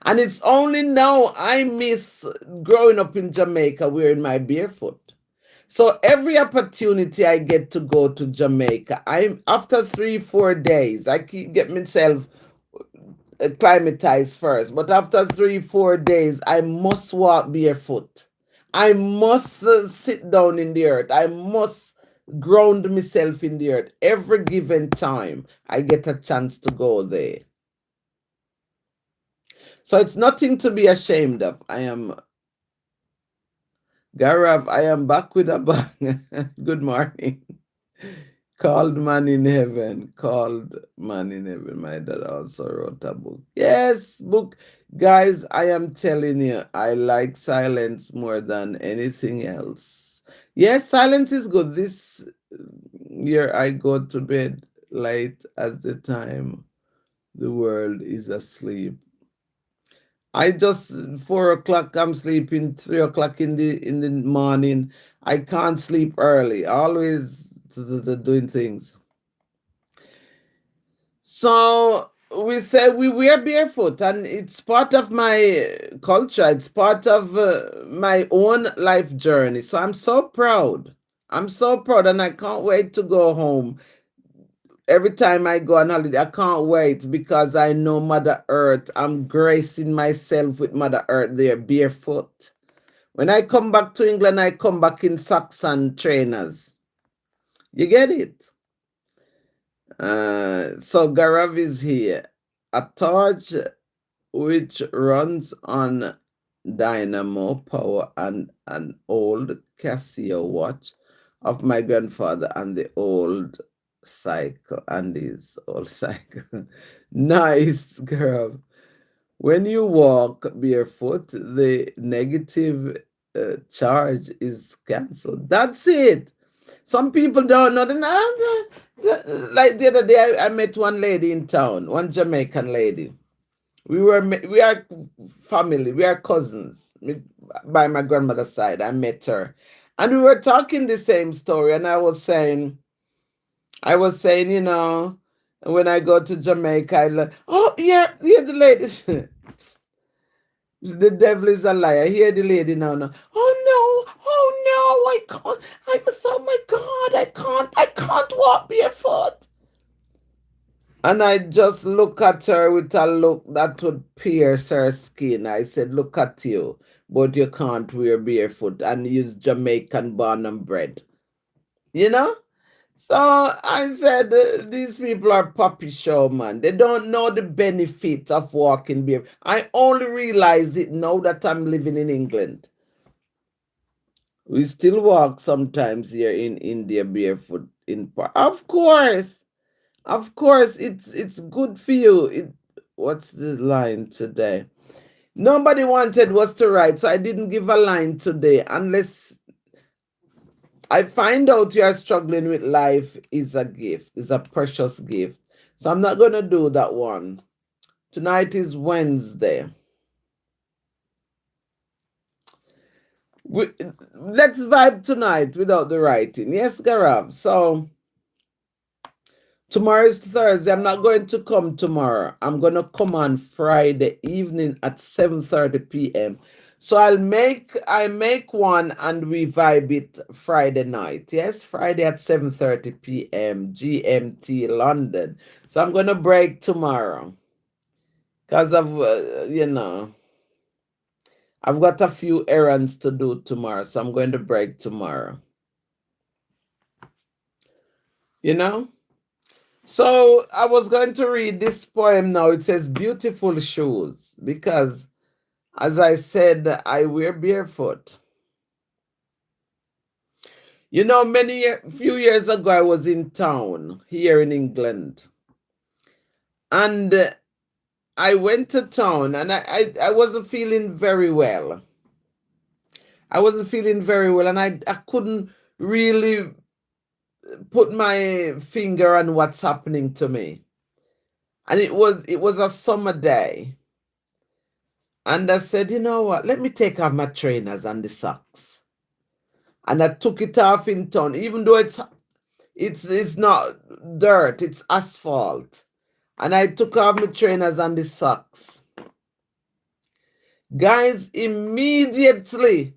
And it's only now I miss growing up in Jamaica wearing my barefoot. So every opportunity I get to go to Jamaica, I'm after 3-4 days, I keep get myself acclimatized first. But after 3-4 days, I must walk barefoot. I must sit down in the earth. I must ground myself in the earth. Every given time, I get a chance to go there. So it's nothing to be ashamed of. Garav, I am back with a bang. Good morning. Called Man in Heaven. Called Man in Heaven. My dad also wrote a book. Yes, book. Guys, I am telling you, I like silence more than anything else. Yes, silence is good. This year I go to bed late at the time the world is asleep. I just 4 o'clock I'm sleeping, 3 o'clock in the morning. I can't sleep early. Always doing things. So we say we wear barefoot, and it's part of my culture. It's part of my own life journey. So I'm so proud. I'm so proud, and I can't wait to go home. Every time I go on holiday, I can't wait because I know Mother Earth. I'm gracing myself with Mother Earth there, barefoot. When I come back to England, I come back in socks and trainers. You get it? So Garav is here. A torch which runs on dynamo power and an old Casio watch of my grandfather and the old cycle and his old cycle. Nice, girl. When you walk barefoot, the negative charge is cancelled. That's it. Some people don't know. Like the other day, I met one lady in town, one Jamaican lady. We are family, we are cousins by my grandmother's side. I met her, and we were talking the same story. And I was saying, when I go to Jamaica, oh, here the lady. The devil is a liar. Hear the lady now. No. Oh no, I can't. Oh my God, I can't walk barefoot. And I just look at her with a look that would pierce her skin. I said, look at you, but you can't wear barefoot and use Jamaican born and bred. You know? So I said, these people are puppy show, man. They don't know the benefit of walking barefoot. I only realize it now that I'm living in England. We still walk sometimes here in India barefoot in park. Of course, it's good for you. What's the line today? Nobody wanted was to write, so I didn't give a line today unless I find out you are struggling with life is a gift, is a precious gift. So I'm not gonna do that one. Tonight is Wednesday. We, let's vibe tonight without the writing. Yes, Garab. So tomorrow is Thursday. I'm not going to come tomorrow. I'm going to come on Friday evening at 7:30 p.m. So I make one and we vibe it Friday night. Yes, Friday at 7:30 p.m. GMT London. So I'm going to break tomorrow because I've got a few errands to do tomorrow. So I'm going to break tomorrow. You know? So I was going to read this poem now. It says beautiful shoes because, as I said, I wear barefoot. You know, few years ago, I was in town here in England, and I went to town, and I wasn't feeling very well. I wasn't feeling very well, and I couldn't really put my finger on what's happening to me. And it was a summer day. And I said, you know what? Let me take off my trainers and the socks. And I took it off in town, even though it's not dirt, it's asphalt. And I took off my trainers and the socks. Guys, immediately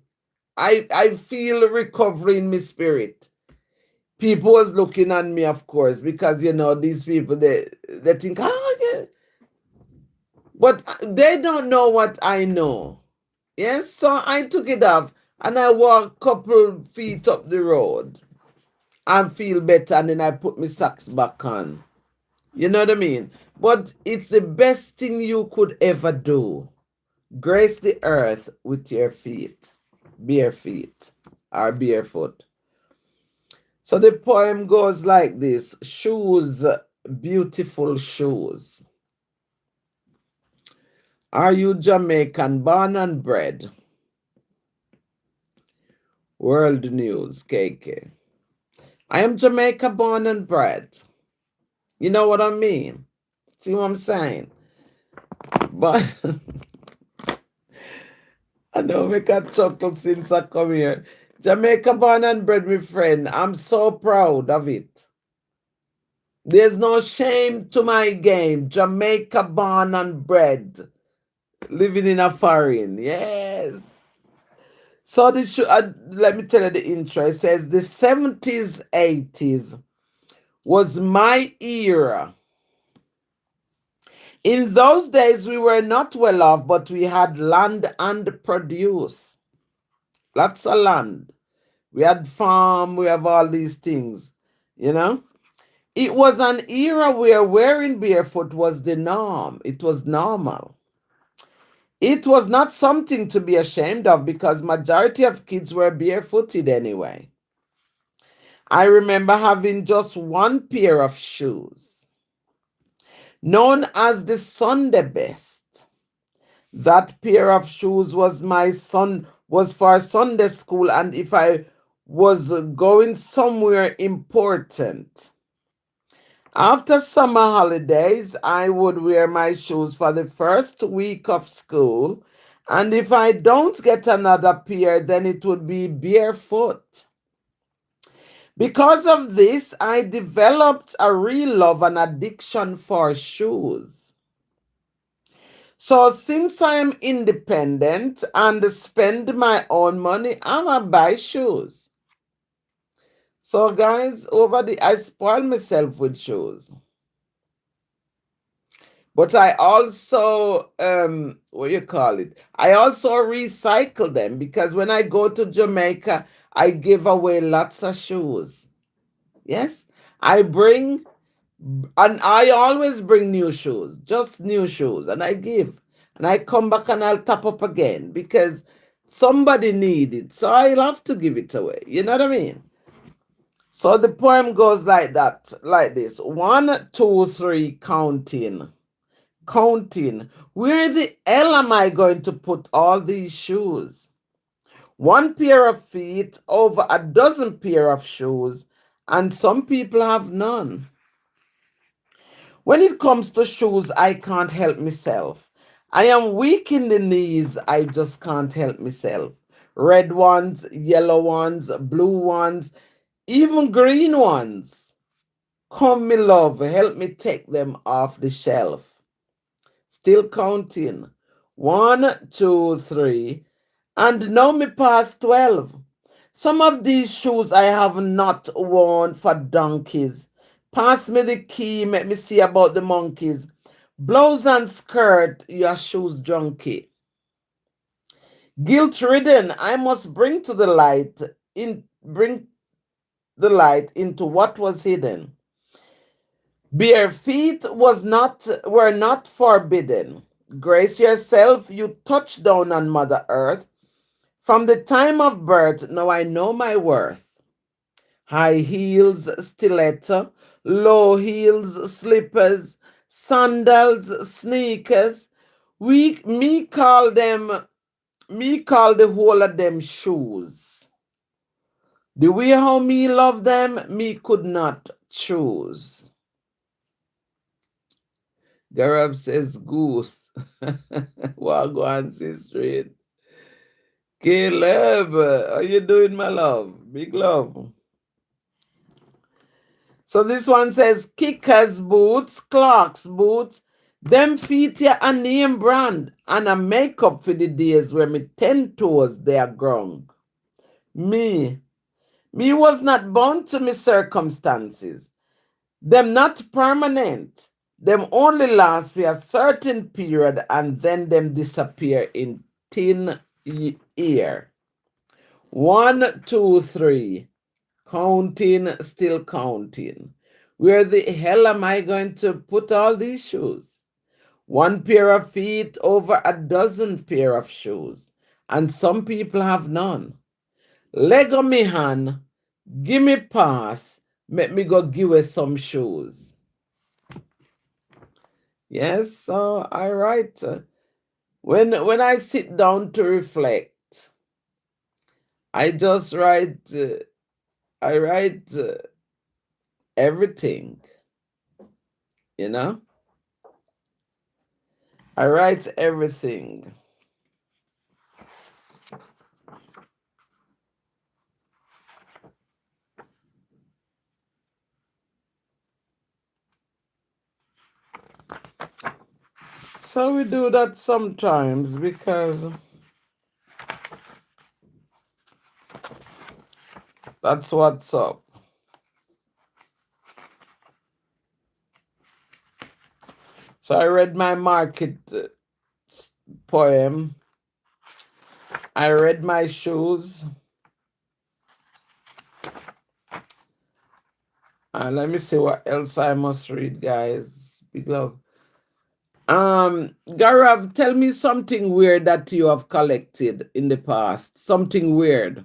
I feel recovery in my spirit. People was looking at me, of course, because these people they think, oh yeah. But they don't know what I know. Yes, so I took it off and I walked a couple feet up the road and feel better, and then I put my socks back on. You know what I mean? But it's the best thing you could ever do. Grace the earth with your feet, bare feet or barefoot. So the poem goes like this: shoes, beautiful shoes. Are you Jamaican born and bred? World news, KK. I am Jamaica born and bred. You know what I mean? See what I'm saying? But I know we got chuckle since I come here. Jamaica born and bred, my friend. I'm so proud of it. There's no shame to my game. Jamaica born and bred. Living in a foreign. Yes. So this should, let me tell you the intro. It says the 70s, 80s was my era. In those days, we were not well off, but we had land and produce. Lots of land. We had farm, we have all these things, you know? It was an era where wearing barefoot was the norm. It was normal. It was not something to be ashamed of because majority of kids were barefooted anyway. I remember having just one pair of shoes, known as the Sunday best. That pair of shoes was for Sunday school, and if I was going somewhere important. After summer holidays, I would wear my shoes for the first week of school, and if I don't get another pair, then it would be barefoot. Because of this, I developed a real love and addiction for shoes. So since I am independent and spend my own money, I'ma buy shoes. So guys, I spoil myself with shoes. But I also what you call it? I also recycle them because when I go to Jamaica, I give away lots of shoes. Yes, I bring, and I always bring new shoes, just new shoes, and I give. And I come back and I'll top up again because somebody need it. So I'll have to give it away. You know what I mean? So the poem goes like that, like this. 1, 2, 3, counting. Counting. Where the hell am I going to put all these shoes? One pair of feet over a dozen pair of shoes, and some people have none. When it comes to shoes, I can't help myself. I am weak in the knees, I just can't help myself. Red ones, yellow ones, blue ones, even green ones. Come, me love, help me take them off the shelf. Still counting. 1, 2, 3, and now me past 12. Some of these shoes I have not worn for donkeys. Pass me the key, make me see about the monkeys. Blouse and skirt, your shoes junkie. Guilt ridden, I must bring the light into what was hidden. Bare feet were not forbidden. Grace yourself, you touch down on Mother Earth. From the time of birth, now I know my worth. High heels, stiletto, low heels, slippers, sandals, sneakers. Me call the whole of them shoes. The way how me love them, me could not choose. Garab says goose. Wagwan sister. Caleb, how you doing, my love? Big love. So this one says kickers boots, clocks boots, them feet here a name brand and a makeup for the days where me 10 toes they are grung. Me, me was not bound to me circumstances. Them not permanent. Them only last for a certain period and then them disappear in thin air. 1, 2, 3. Counting, still counting. Where the hell am I going to put all these shoes? One pair of feet over a dozen pair of shoes, and some people have none. Leg on me hand, give me pass, make me go give her some shoes. Yes, so I write. When I sit down to reflect, I just write, I write everything, you know? I write everything. So we do that sometimes because that's what's up. So I read my market poem. I read my shoes. Let me see what else I must read, guys. Big love. Gaurav, tell me something weird that you have collected in the past. Something weird.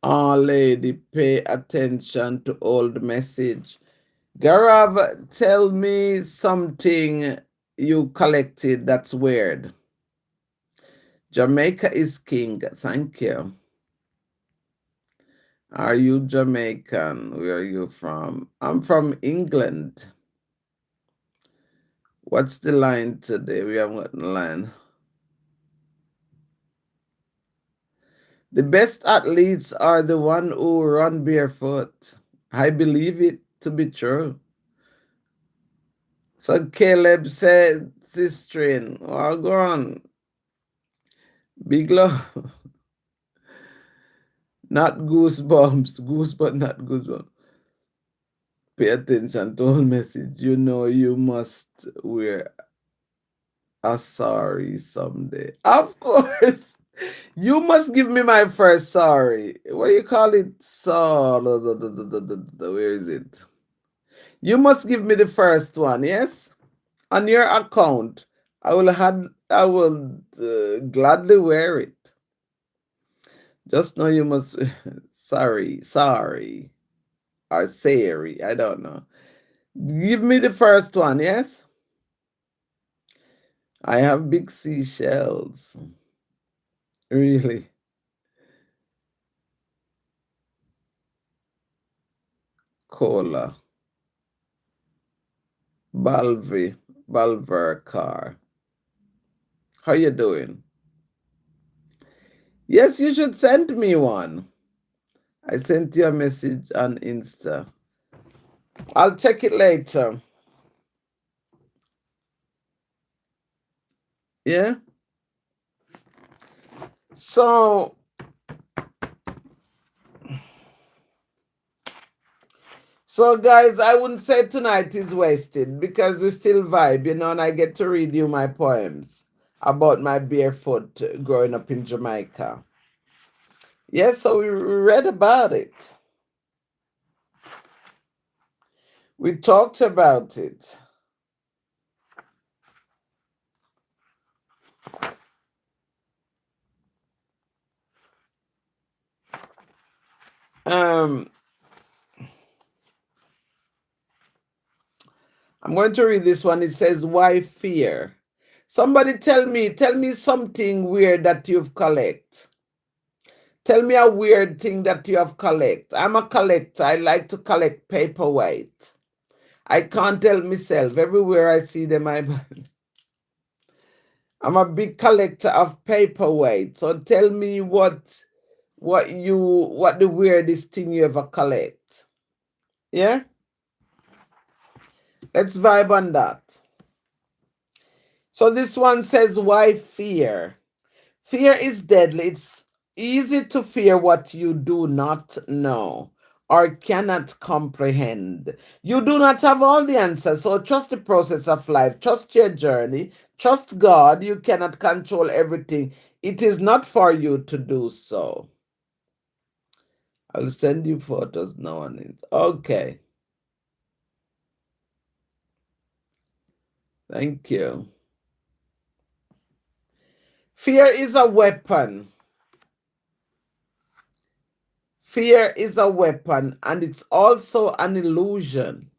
Oh, lady, pay attention to old message. Gaurav, tell me something you collected that's weird. Jamaica is king. Thank you. Are you Jamaican? Where are you from? I'm from England. What's the line today? We haven't got the line. The best athletes are the one who run barefoot. I believe it to be true. So Caleb said, Sistrin, oh, go on. Big love. Not goosebumps. Goosebumps, not goosebumps. Pay attention to all message. You know you must wear a sorry someday. Of course. You must give me my first sorry. What you call it? So, where is it? You must give me the first one, yes? On your account. I will gladly wear it. Just know you must sorry. Or sorry. I don't know. Give me the first one, yes? I have big seashells. Really. Cola. Balver car. How you doing? Yes, you should send me one. I sent you a message on Insta. I'll check it later. Yeah? So guys, I wouldn't say tonight is wasted because we still vibe, and I get to read you my poems about my barefoot growing up in Jamaica. Yes, so we read about it. We talked about it. Um, I'm going to read this one. It says, "Why fear?" Somebody tell me something weird that you've collect. Tell me a weird thing that you have collect. I'm a collector. I like to collect paperweight. I can't help myself. Everywhere I see them, I'm a big collector of paperweight. So tell me what the weirdest thing you ever collect. Yeah? Let's vibe on that. So this one says, why fear? Fear is deadly. It's easy to fear what you do not know or cannot comprehend. You do not have all the answers, so trust the process of life. Trust your journey. Trust God. You cannot control everything. It is not for you to do so. I'll send you photos now on it. Okay. Thank you. Fear is a weapon. Fear is a weapon, and it's also an illusion.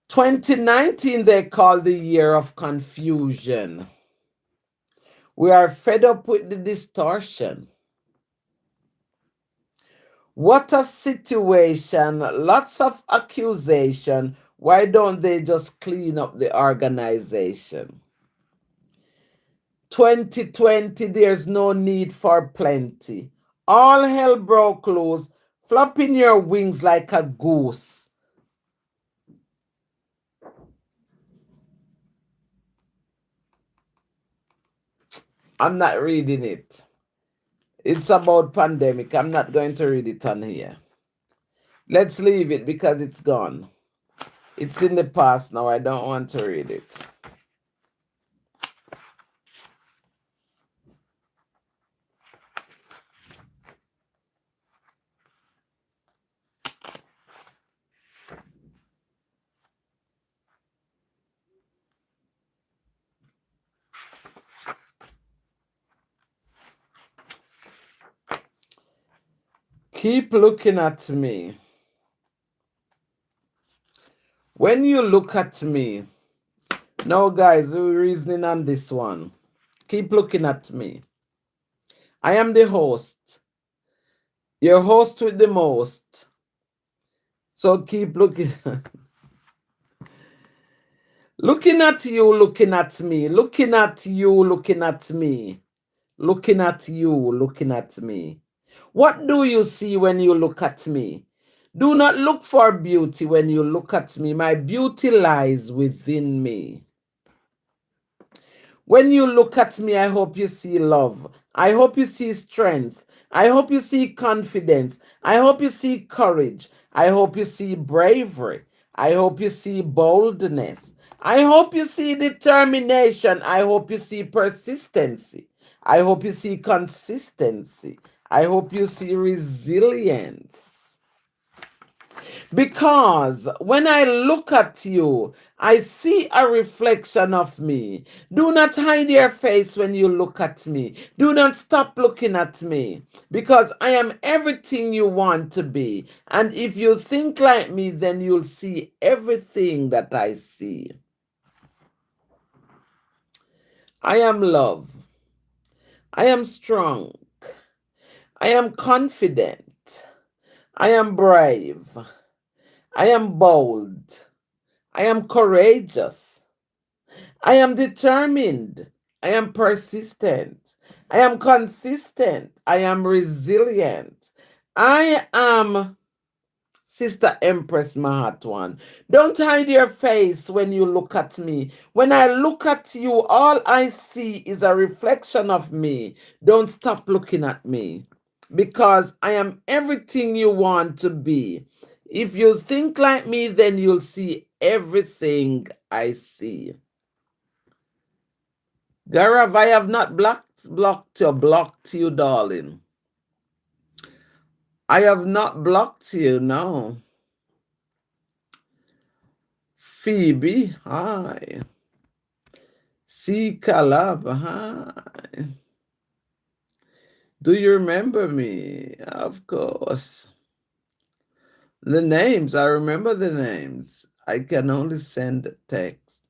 2019 they call the year of confusion. We are fed up with the distortion. What a situation, lots of accusation. Why don't they just clean up the organization? 2020, there's no need for plenty. All hell broke loose, flapping your wings like a goose. I'm not reading it. It's about pandemic. I'm not going to read it on here. Let's leave it because it's gone. It's in the past now. I don't want to read it. Keep looking at me. When you look at me, now guys, we're reasoning on this one. Keep looking at me. I am the host, your host with the most. So keep looking. Looking at you, looking at me, looking at you, looking at me, looking at you, looking at me. What do you see when you look at me? Do not look for beauty when you look at me. My beauty lies within me. When you look at me, I hope you see love. I hope you see strength. I hope you see confidence. I hope you see courage. I hope you see bravery. I hope you see boldness. I hope you see determination. I hope you see persistency. I hope you see consistency. I hope you see resilience. Because when I look at you, I see a reflection of me. Do not hide your face when you look at me. Do not stop looking at me. Because I am everything you want to be. And if you think like me, then you'll see everything that I see. I am love. I am strong. I am confident. I am brave. I am bold. I am courageous. I am determined. I am persistent. I am consistent. I am resilient. I am Sister Empress Mahatwan. Don't hide your face when you look at me. When I look at you, all I see is a reflection of me. Don't stop looking at me because I am everything you want to be. If you think like me, then you'll see everything I see. Garav, I have not blocked you, darling. I have not blocked you, no. Phoebe, hi. Sika Love, hi. Do you remember me? Of course. The names, I remember the names. I can only send text.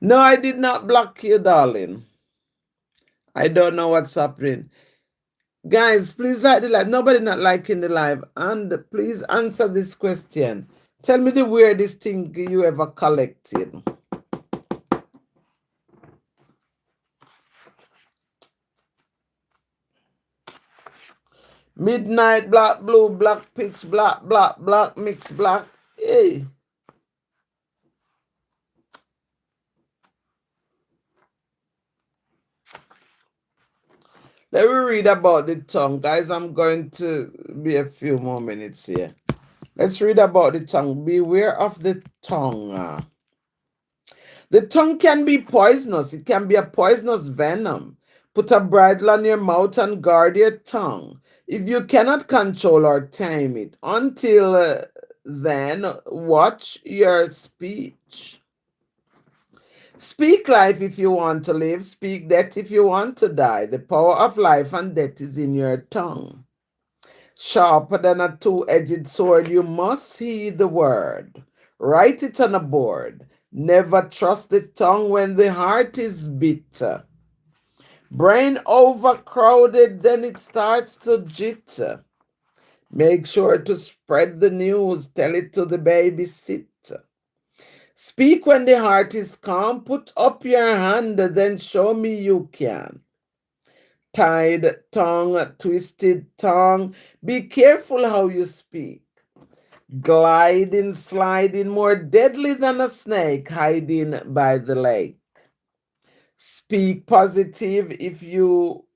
No, I did not block you, darling. I don't know what's happening. Guys, please like the live. Nobody not liking the live. And please answer this question. Tell me the weirdest thing you ever collected. Midnight, black, blue, black, pitch, black, black, black, mix, black. Hey. Let me read about the tongue. Guys, I'm going to be a few more minutes here. Let's read about the tongue. Beware of the tongue. The tongue can be poisonous. It can be a poisonous venom. Put a bridle on your mouth and guard your tongue. If you cannot control or tame it, until then, watch your speech. Speak life if you want to live. Speak death if you want to die. The power of life and death is in your tongue. Sharper than a two-edged sword, you must heed the word. Write it on a board. Never trust the tongue when the heart is bitter. Brain overcrowded, then it starts to jitter. Make sure to spread the news. Tell it to the baby sit. Speak when the heart is calm. Put up your hand, then show me you can. Tied tongue, twisted tongue. Be careful how you speak. Gliding, sliding, more deadly than a snake hiding by the lake. Speak positive if you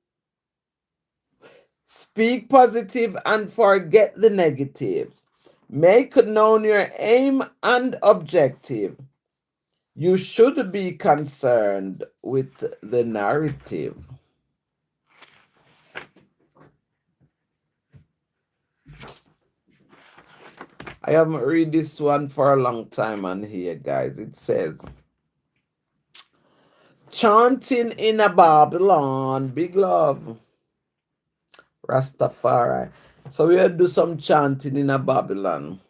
speak positive and forget the negatives. Make known your aim and objective. You should be concerned with the narrative. I haven't read this one for a long time on here, guys. It says, chanting in a Babylon, big love, Rastafari. So we'll do some chanting in a Babylon.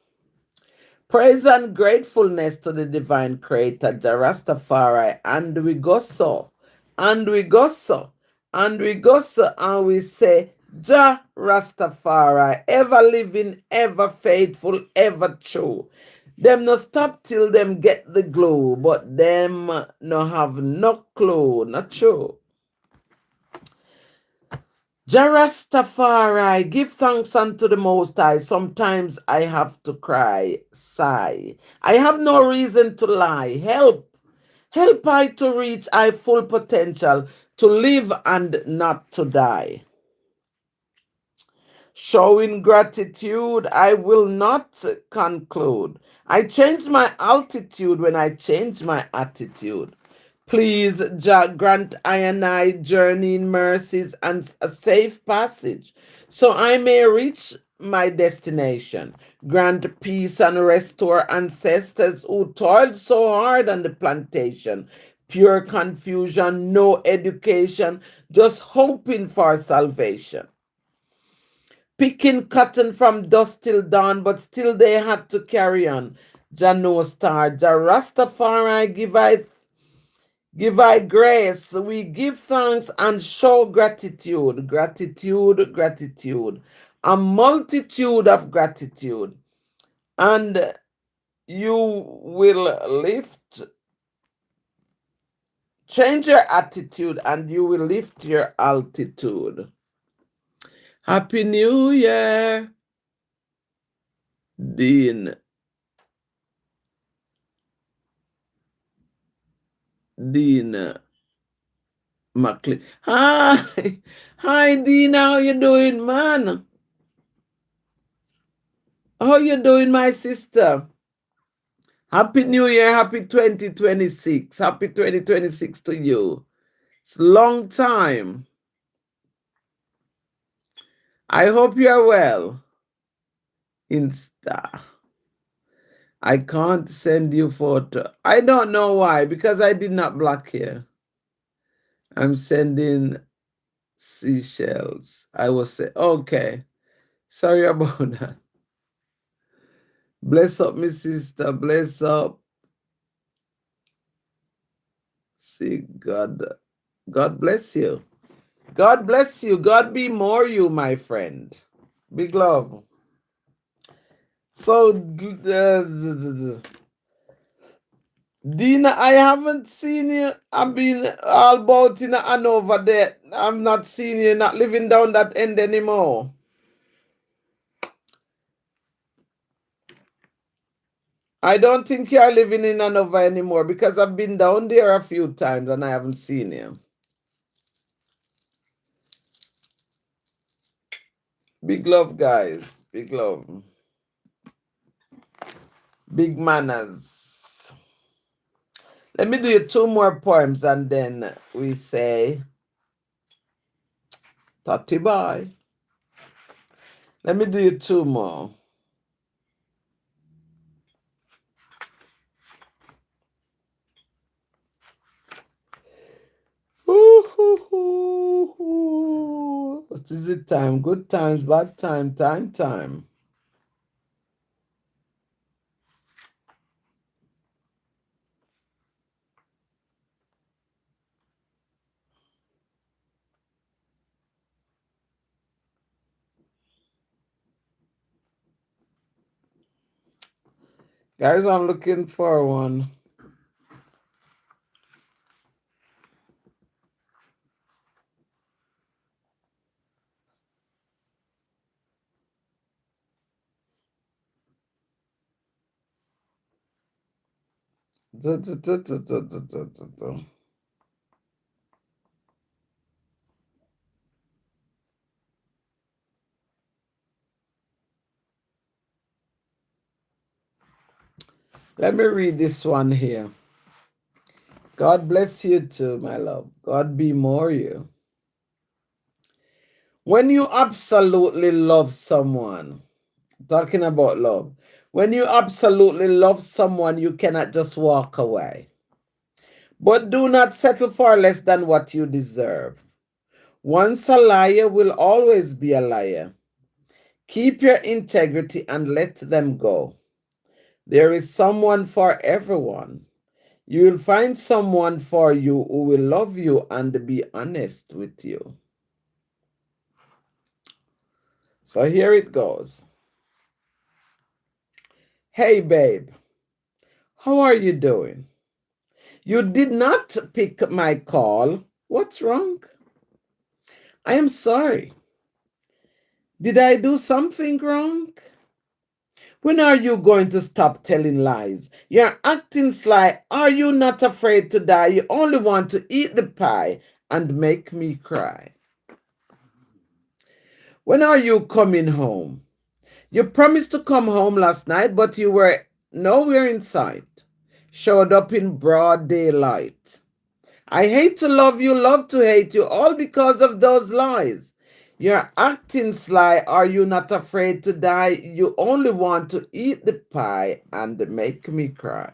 Praise and gratefulness to the divine creator, Jah Rastafari, and we go so, and we go so, and we go so, and we say, Jah Rastafari, ever living, ever faithful, ever true. Them no stop till them get the glue, but them no have no clue, not true. Jah Rastafari, give thanks unto the Most High. Sometimes I have to cry, sigh. I have no reason to lie. Help, help I to reach I full potential, to live and not to die. Showing gratitude, I will not conclude. I change my altitude when I change my attitude. Please, Jah, grant I and I journey in mercies and a safe passage, so I may reach my destination. Grant peace and restore ancestors who toiled so hard on the plantation. Pure confusion, no education, just hoping for salvation. Picking cotton from dusk till dawn, but still they had to carry on. Jah no star, Jah Rastafari give I grace. We give thanks and show gratitude, gratitude, gratitude, a multitude of gratitude. And you will lift, change your attitude, and you will lift your altitude. Happy New Year, Dean. Dean McLean. Hi, hi, Dean. How you doing, man? How you doing, my sister? Happy New Year, happy 2026. Happy 2026 to you. It's a long time. I hope you're well. Insta. I can't send you photo. I don't know why, because I did not block you. I'm sending seashells. I will say, okay. Sorry about that. Bless up, my sister. Bless up. See, God bless you. God bless you. God be more you, my friend. Big love. So, Dina, I haven't seen you. I've been all about in Hanover there. I'm not seeing you, not living down that end anymore. I don't think you're living in Hanover anymore because I've been down there a few times and I haven't seen you. Big love, guys. Big love. Big manners. Let me do you two more poems and then we say Tati bye. Let me do you two more. What is it time? Good times, bad time, time. Guys, I'm looking for one. Du- du- du- du- du- du- du- du- du. Let me read this one here. God bless you too, my love. God be more you. When you absolutely love someone, talking about love, when you absolutely love someone, you cannot just walk away. But do not settle for less than what you deserve. Once a liar will always be a liar. Keep your integrity and let them go. There is someone for everyone. You will find someone for you who will love you and be honest with you. So here it goes. Hey, babe, how are you doing? You did not pick my call. What's wrong? I am sorry. Did I do something wrong? When are you going to stop telling lies? You're acting sly. Are you not afraid to die? You only want to eat the pie and make me cry. When are you coming home? You promised to come home last night, but you were nowhere in sight. Showed up in broad daylight. I hate to love you, love to hate you, all because of those lies. You're acting sly. Are you not afraid to die? You only want to eat the pie and make me cry.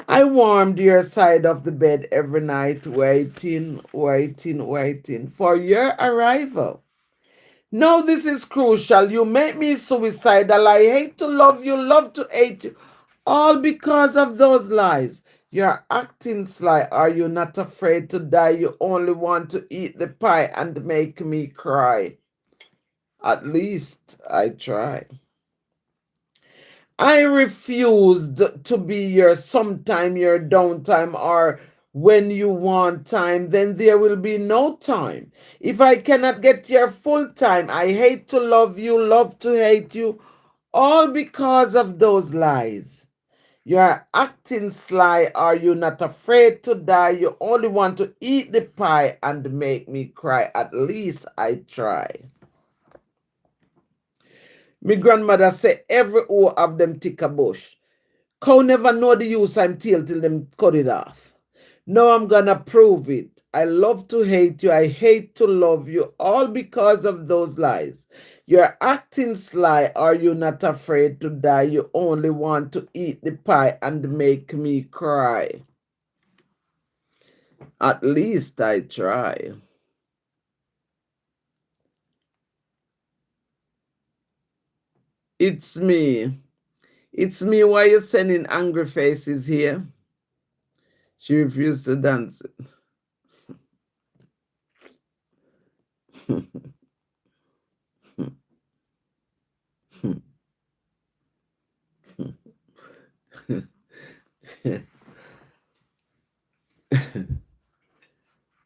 I warmed your side of the bed every night, waiting, waiting, waiting for your arrival. No, this is crucial. You make me suicidal. I hate to love you, love to hate you. All because of those lies. You're acting sly. Are you not afraid to die? You only want to eat the pie and make me cry. At least I try. I refused to be your sometime, your downtime, or when you want time, then there will be no time. If I cannot get your full time, I hate to love you, love to hate you, all because of those lies. You're acting sly. Are you not afraid to die? You only want to eat the pie and make me cry. At least I try. My grandmother said every hour of them tick a bush. Cow never know the use I'm tail till them cut it off. Now I'm gonna prove it. I love to hate you. I hate to love you. All because of those lies. You're acting sly. Are you not afraid to die? You only want to eat the pie and make me cry. At least I try. It's me. It's me. Why you sending angry faces here? She refused to dance.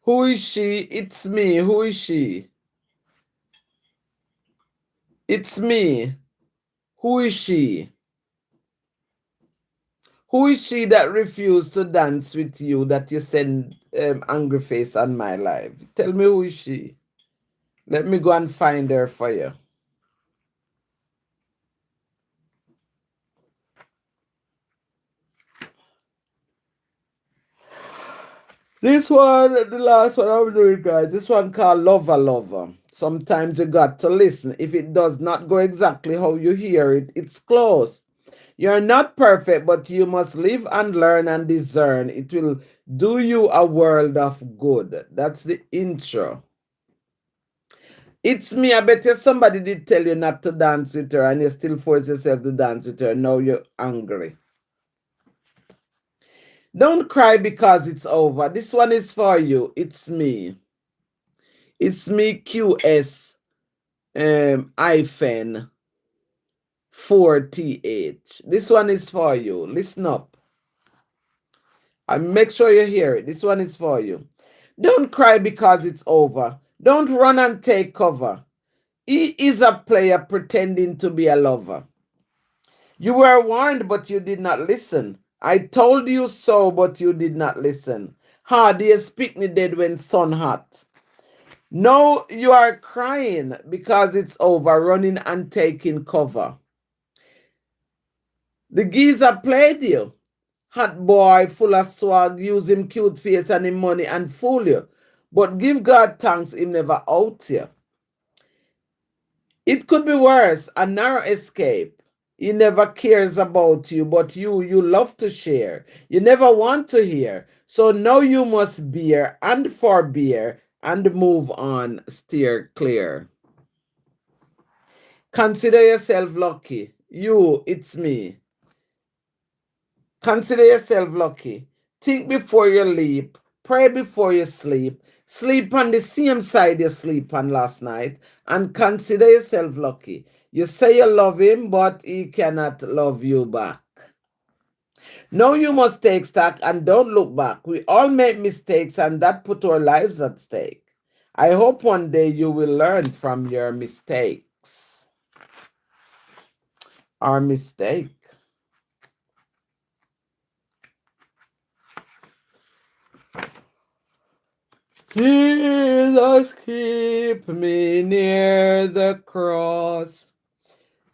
Who is she? It's me. Who is she? It's me. Who is she? Who is she that refused to dance with you that you send angry face on my live? Tell me who is she? Let me go and find her for you. This one, the last one I'm doing, guys. This one called Lover Lover. Sometimes you got to listen. If it does not go exactly how you hear it, it's close. You're not perfect, but you must live and learn and discern. It will do you a world of good. That's the intro. It's me. I bet you somebody did tell you not to dance with her and you still force yourself to dance with her. Now you're angry. Don't cry because it's over. This one is for you. It's me. It's me, QS hyphen 4th. This one is for you. Listen up. And make sure you hear it. This one is for you. Don't cry because it's over. Don't run and take cover. He is a player pretending to be a lover. You were warned, but you did not listen. I told you so, but you did not listen. Hard days picnic dead when sun hot. No, you are crying because it's over, running and taking cover. The geezer played you. Hot boy, full of swag, use him cute face and him money and fool you. But give God thanks, him never out you. It could be worse, a narrow escape. He never cares about you, but you love to share. You never want to hear. So now you must bear and forbear and move on, steer clear. Consider yourself lucky. It's me. Consider yourself lucky. Think before you leap. Pray before you sleep. Sleep on the same side you sleep on last night. And consider yourself lucky. You say you love him, but he cannot love you back. Now you must take stock and don't look back. We all make mistakes and that put our lives at stake. I hope one day you will learn from your mistakes. Our mistake. Jesus, keep me near the cross.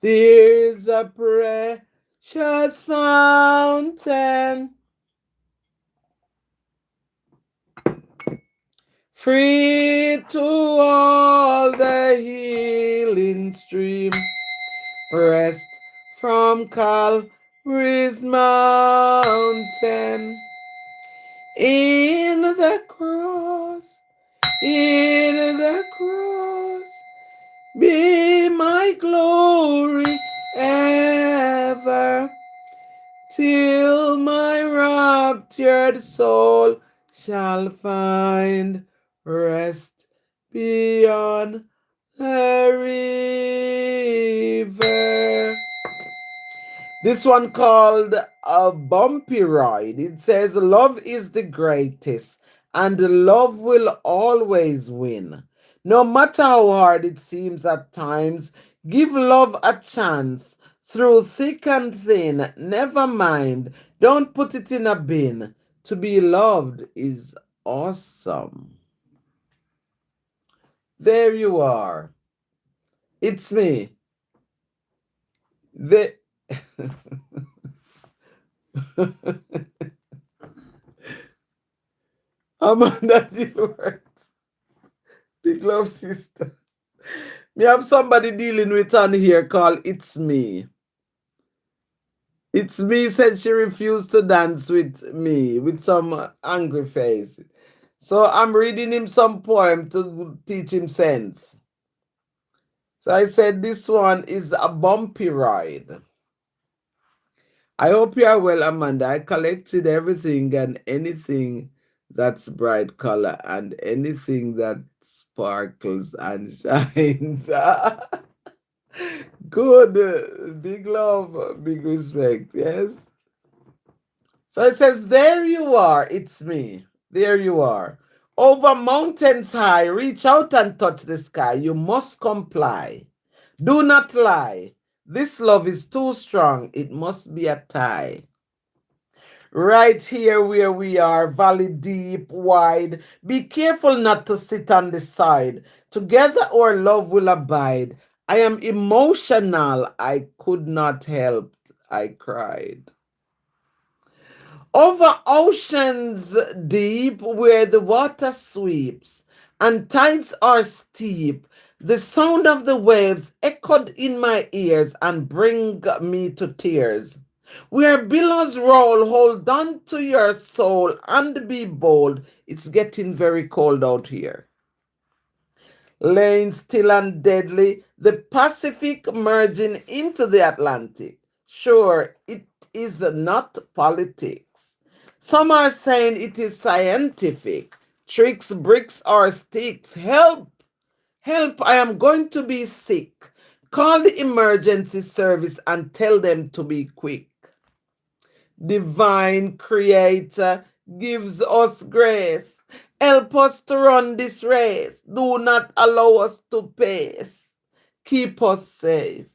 There's a precious fountain, free to all the healing stream. Rest from Calvary's mountain. In the cross, be my glory ever, till my raptured soul shall find rest beyond the river. This one called A Bumpy Ride. It says, love is the greatest, and love will always win. No matter how hard it seems at times, give love a chance. Through thick and thin, never mind. Don't put it in a bin. To be loved is awesome. There you are. It's me. Amanda Dilworth, big love sister. Me have somebody dealing with on here called It's Me. It's Me said she refused to dance with me with some angry face. So I'm reading him some poem to teach him sense. So I said this one is a bumpy ride. I hope you are well, Amanda. I collected everything and anything that's bright color and anything that sparkles and shines. Good. Big love, big respect. Yes. So it says, there you are. It's me. There you are. Over mountains high, reach out and touch the sky. You must comply. Do not lie. This love is too strong. It must be a tie. Right here where we are, valley deep, wide. Be careful not to sit on the side. Together our love will abide. I am emotional. I could not help. I cried. Over oceans deep where the water sweeps and tides are steep, the sound of the waves echoed in my ears and bring me to tears. Where billows roll, hold on to your soul and be bold. It's getting very cold out here. Laying still and deadly, the Pacific merging into the Atlantic. Sure, it is not politics. Some are saying it is scientific. Tricks, bricks, or sticks. Help! Help! I am going to be sick. Call the emergency service and tell them to be quick. Divine Creator gives us grace. Help us to run this race. Do not allow us to pace. Keep us safe.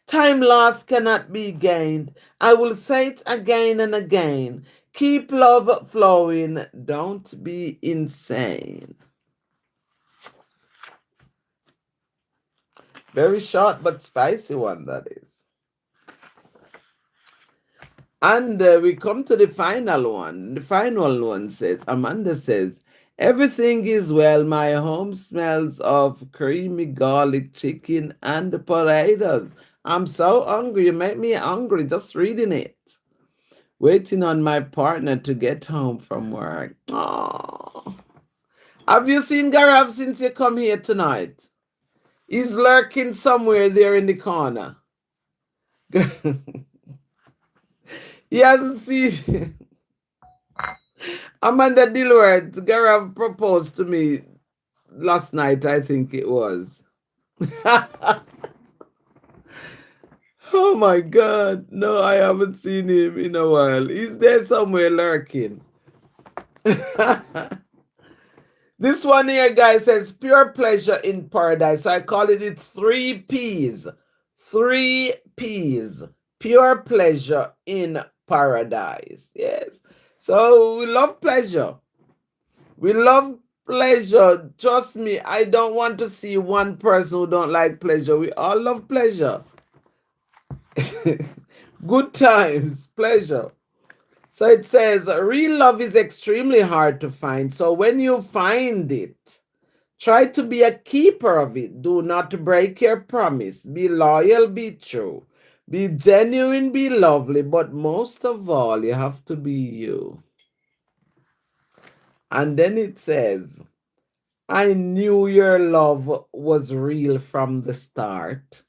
Time lost cannot be gained. I will say it again and again. Keep love flowing. Don't be insane. Very short but spicy one, that is. And we come to the final one. The final one says, Amanda says, everything is well. My home smells of creamy garlic chicken and potatoes. I'm so hungry. You make me hungry just reading it. Waiting on my partner to get home from work. Oh. Have you seen Garab since you come here tonight? He's lurking somewhere there in the corner. He hasn't seen. Amanda Dilworth, Garab proposed to me last night, I think it was. Oh my God. No, I haven't seen him in a while. He's there somewhere lurking. This one here, guys, says pure pleasure in paradise. So I call it 3 P's. 3 P's. Pure pleasure in paradise. Yes. So we love pleasure. We love pleasure. Trust me, I don't want to see one person who don't like pleasure. We all love pleasure. Good times, pleasure. So it says, real love is extremely hard to find. So when you find it, try to be a keeper of it. Do not break your promise. Be loyal, be true. Be genuine, be lovely. But most of all, you have to be you. And then it says, I knew your love was real from the start.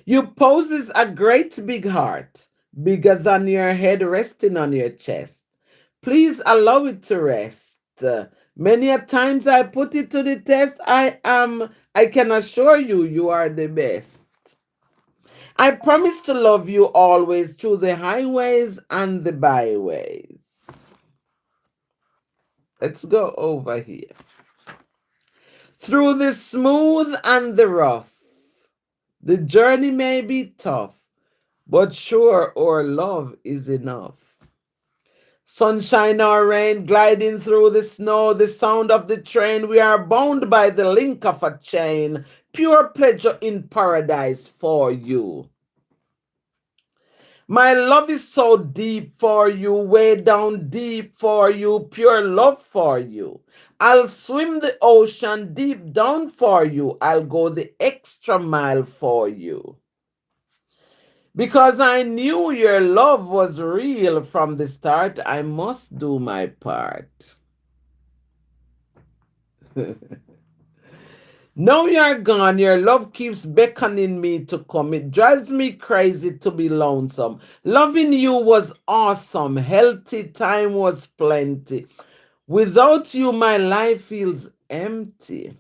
You poses a great big heart, bigger than your head resting on your chest. Please allow it to rest. Many a times I put it to the test. I can assure you, you are the best. I promise to love you always through the highways and the byways. Let's go over here. Through the smooth and the rough, the journey may be tough, but sure our love is enough. Sunshine or rain, gliding through the snow, the sound of the train, we are bound by the link of a chain. Pure pleasure in paradise for you. My love is so deep for you, way down deep for you, pure love for you. I'll swim the ocean deep down for you. I'll go the extra mile for you. Because I knew your love was real from the start, I must do my part. Now you're gone, your love keeps beckoning me to come. It drives me crazy to be lonesome. Loving you was awesome. Healthy time was plenty. Without you, my life feels empty.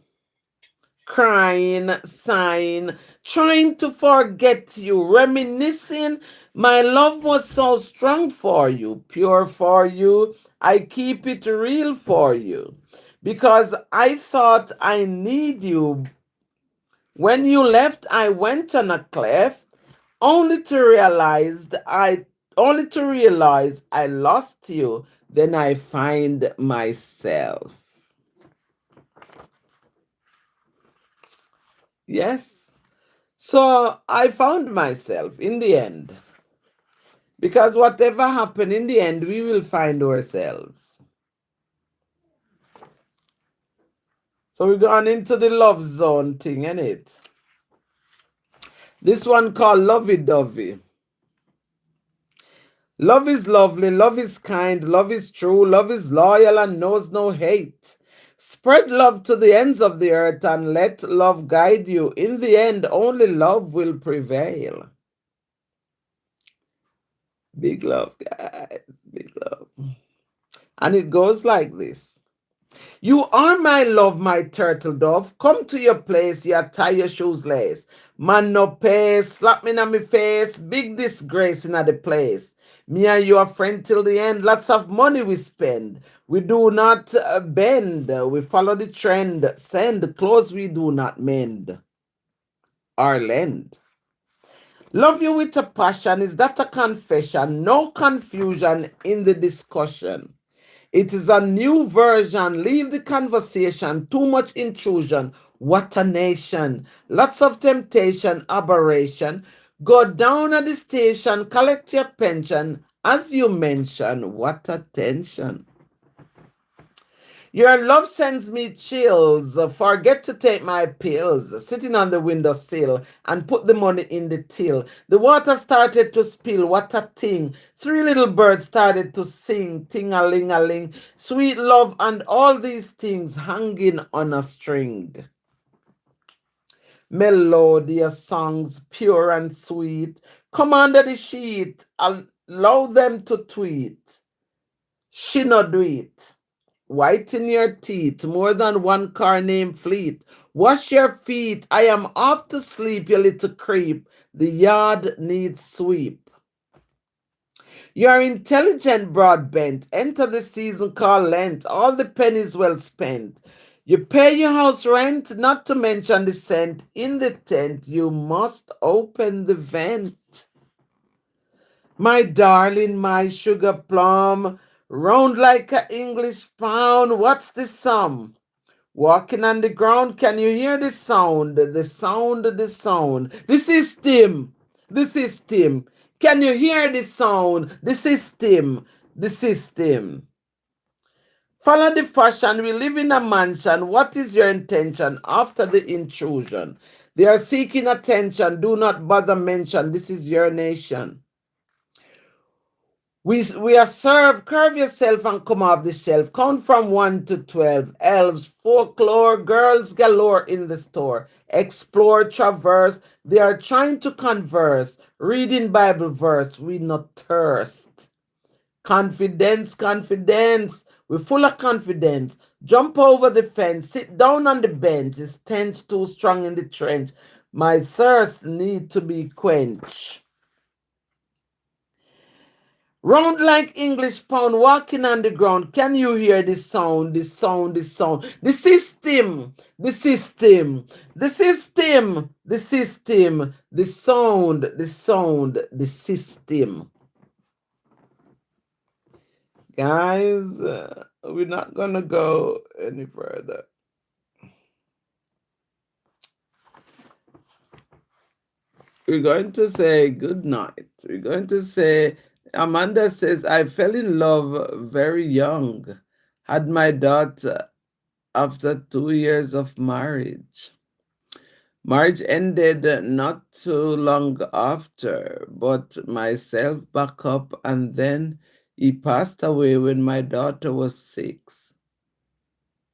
Crying, sighing, trying to forget you, reminiscing. My love was so strong for you, pure for you. I keep it real for you because I thought I need you. When you left, I went on a cliff only to realize I lost you. Then I find myself. Yes. So I found myself in the end. Because whatever happened in the end, we will find ourselves. So we're going into the love zone thing, ain't it? This one called Lovey Dovey. Love is lovely, love is kind, love is true, love is loyal and knows no hate. Spread love to the ends of the earth and let love guide you. In the end, only love will prevail. Big love, guys, big love. And it goes like this. You are my love, my turtle dove. Come to your place, you tie your shoes lace. Man no pace, slap me in my face, big disgrace in the place. Me and you are friend till the end, lots of money we spend. We do not bend, we follow the trend. Send clothes we do not mend or lend. Love you with a passion, is that a confession? No confusion in the discussion. It is a new version. Leave the conversation. Too much intrusion. What a nation. Lots of temptation, aberration. Go down at the station, collect your pension. As you mention, what a tension. Your love sends me chills. Forget to take my pills. Sitting on the windowsill and put the money in the till. The water started to spill. What a thing. Three little birds started to sing. Ting a ling a ling. Sweet love and all these things hanging on a string. Melodious songs, pure and sweet. Come under the sheet. Allow them to tweet. She not do it. Whiten your teeth, more than one car named Fleet. Wash your feet, I am off to sleep, you little creep. The yard needs sweep. You're intelligent, broad bent. Enter the season called Lent, all the pennies well spent. You pay your house rent, not to mention the cent. In the tent, you must open the vent. My darling, my sugar plum, round like a English pound, what's the sum? Walking on the ground, can you hear the sound? The sound, the sound. The system, the system. Can you hear the sound? The system, the system. Follow the fashion, we live in a mansion. What is your intention after the intrusion? They are seeking attention, do not bother mention, this is your nation. We are served, curve yourself and come off the shelf. Count from 1 to 12. Elves, folklore, girls galore in the store. Explore, traverse. They are trying to converse. Reading Bible verse. We not thirst. Confidence, confidence. We're full of confidence. Jump over the fence. Sit down on the bench. The stench too strong in the trench. My thirst need to be quenched. Round like English pound, walking on the ground. Can you hear the sound, the sound, the sound? The system, the system, the system, the system, the sound, the sound, the system. Guys, we're not going to go any further. We're going to say good night. We're going to say, Amanda says, I fell in love very young. Had my daughter after 2 years of marriage. Marriage ended not too long after, but myself back up, and then he passed away when my daughter was 6.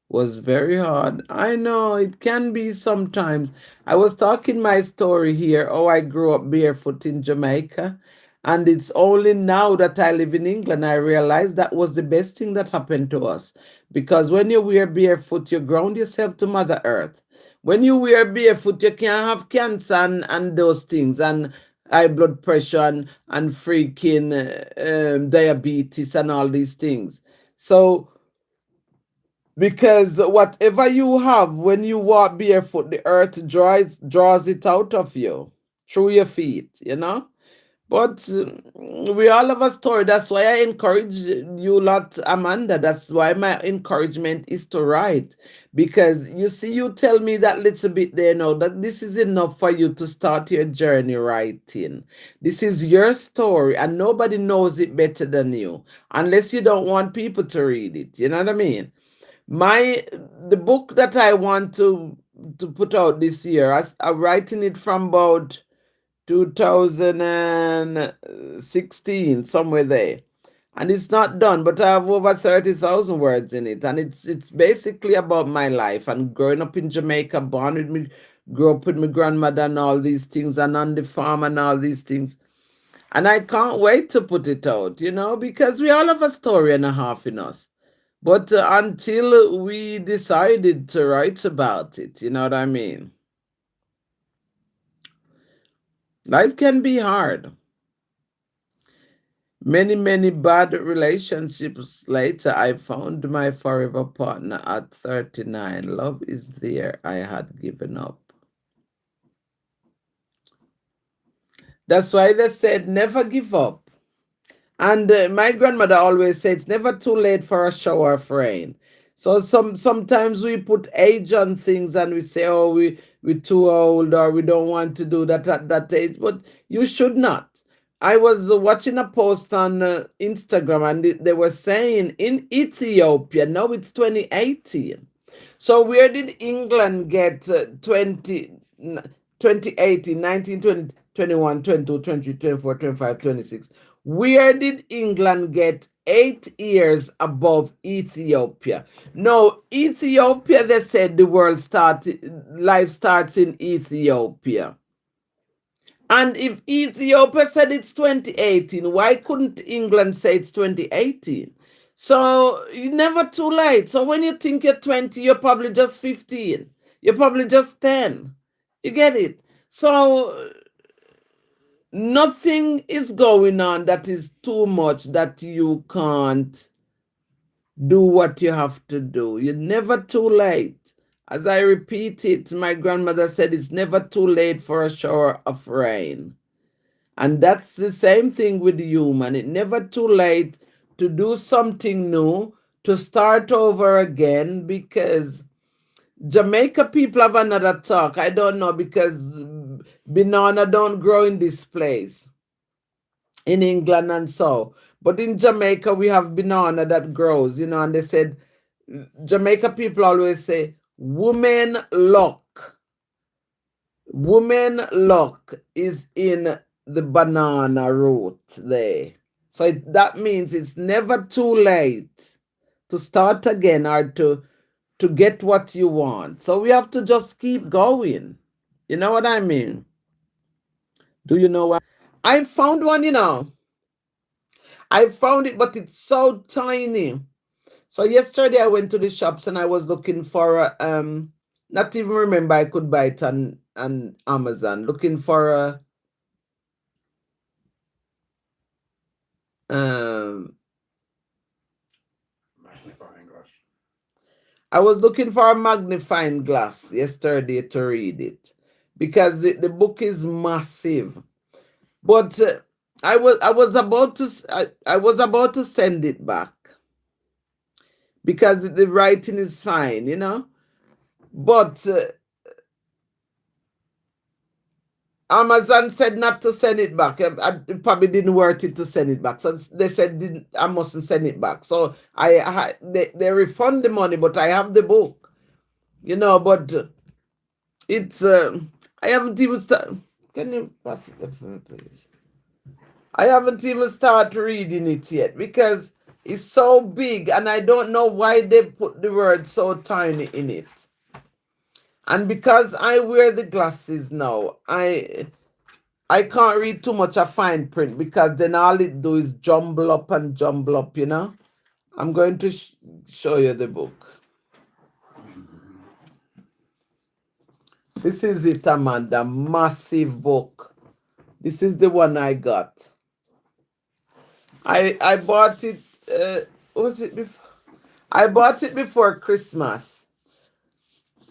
Was very hard. I know it can be sometimes. I was talking my story here. Oh, I grew up barefoot in Jamaica. And it's only now that I live in England, I realized that was the best thing that happened to us. Because when you wear barefoot, you ground yourself to Mother Earth. When you wear barefoot, you can't have cancer and those things, and high blood pressure and freaking diabetes and all these things. So, because whatever you have when you walk barefoot, the earth draws it out of you through your feet, you know. But we all have a story. That's why I encourage you lot, Amanda. That's why my encouragement is to write. Because you see, you tell me that little bit there now, that this is enough for you to start your journey writing. This is your story, and nobody knows it better than you, unless you don't want people to read it. You know what I mean? The book that I want to put out this year, I'm writing it from about 2016, somewhere there. And it's not done, but I have over 30,000 words in it. And it's basically about my life and growing up in Jamaica, born with me, grew up with my grandmother and all these things, and on the farm and all these things. And I can't wait to put it out, because we all have a story and a half in us. But until we decided to write about it, you know what I mean? Life can be hard. Many, many bad relationships later, I found my forever partner at 39. Love is there. I had given up. That's why they said never give up. And my grandmother always said it's never too late for a shower of rain. So sometimes we put age on things and we say, oh, we're too old or we don't want to do that at that age. But you should not. I was watching a post on Instagram and they were saying in Ethiopia, now it's 2018. So where did England get 2018, 19, 20, 21, 22, 23, 24, 25, 26? Where did England get 8 years above Ethiopia? No, Ethiopia, they said the world started, life starts in Ethiopia. And if Ethiopia said it's 2018, why couldn't England say it's 2018? So you're never too late. So when you think you're 20, you're probably just 15. You're probably just 10. You get it? So nothing is going on that is too much that you can't do what you have to do. You're never too late. As I repeat it, my grandmother said it's never too late for a shower of rain. And that's the same thing with the human. It's never too late to do something new, to start over again, because Jamaica people have another talk. I don't know, because banana don't grow in this place, in England and so. But in Jamaica, we have banana that grows, and they said, Jamaica people always say, woman luck. Woman luck is in the banana root there. So that means it's never too late to start again or to get what you want. So we have to just keep going. You know what I mean? Do you know what? I found one. I found it, but it's so tiny. So yesterday I went to the shops and I was looking for not even remember I could buy it on Amazon, looking for a um Magnifying glass. I was looking for a magnifying glass yesterday to read it, because the book is massive. But I was about to send it back because the writing is fine. But Amazon said not to send it back. It probably didn't worth it to send it back. So they said I mustn't send it back. So they refund the money, but I have the book. But it's I haven't even started. Can you pass it up for me, please? I haven't even started reading it yet because it's so big and I don't know why they put the word so tiny in it. And because I wear the glasses now, I can't read too much of fine print, because then all it do is jumble up and jumble up. I'm going to show you the book. This is it, Amanda. Massive book. This is the one I got. I bought it. Was it before? I bought it before Christmas,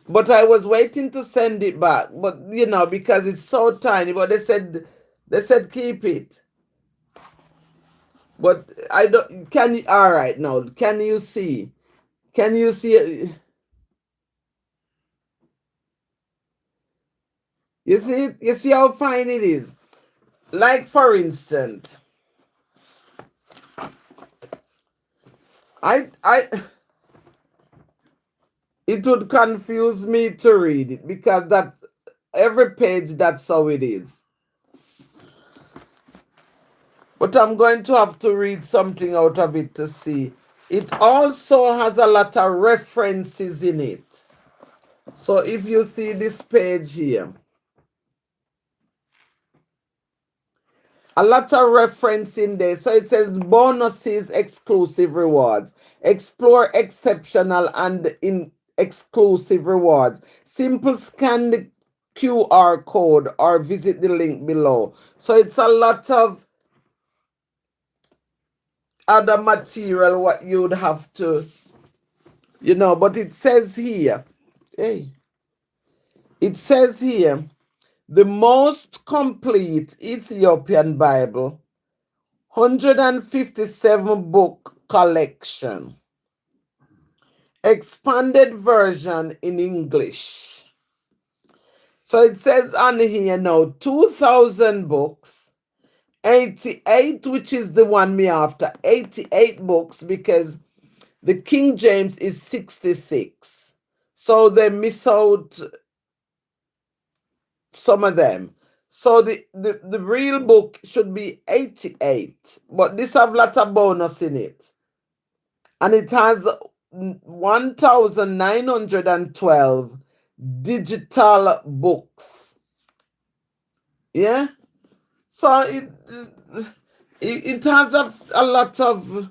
but I was waiting to send it back. But because it's so tiny. But they said keep it. But I don't. Can you? All right, now can you see? Can you see? You see it? You see how fine it is? Like for instance, I it would confuse me to read it, because that's every page, that's how it is. But I'm going to have to read something out of it to see. It also has a lot of references in it. So if you see this page here, A lot of reference in there. So it says bonuses, exclusive rewards. Explore exceptional and in exclusive rewards. Simple scan the QR code or visit the link below. So it's a lot of other material what you'd have to, but it says here, hey, it says here, the most complete Ethiopian Bible, 157 book collection, expanded version in English. So it says on here now 2,000 books, 88, which is the one me after, 88 books because the King James is 66. So they miss out some of them. So the real book should be 88, but this have lot of bonus in it. And it has 1,912 digital books. Yeah? So it has a lot of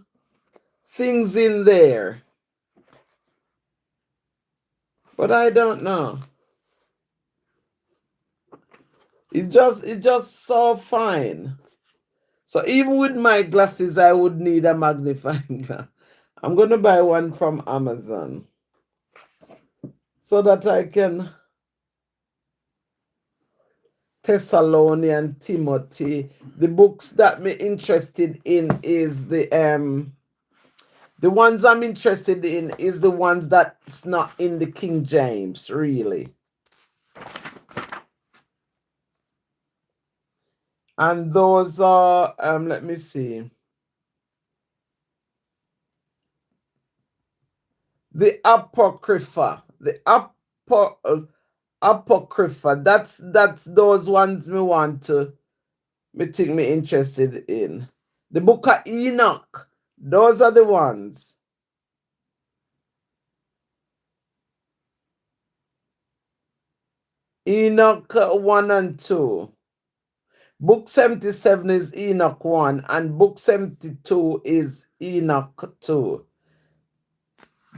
things in there. But I don't know. It's just so fine. So even with my glasses, I would need a magnifying glass. I'm gonna buy one from Amazon so that I can Thessalonian Timothy. The books that me interested in is the ones I'm interested in is the ones that's not in the King James, really. And those are let me see. The Apocrypha. Apocrypha. That's those ones me think me interested in. The book of Enoch. Those are the ones. Enoch 1 and 2. Book 77 is Enoch 1 and book 72 is Enoch 2.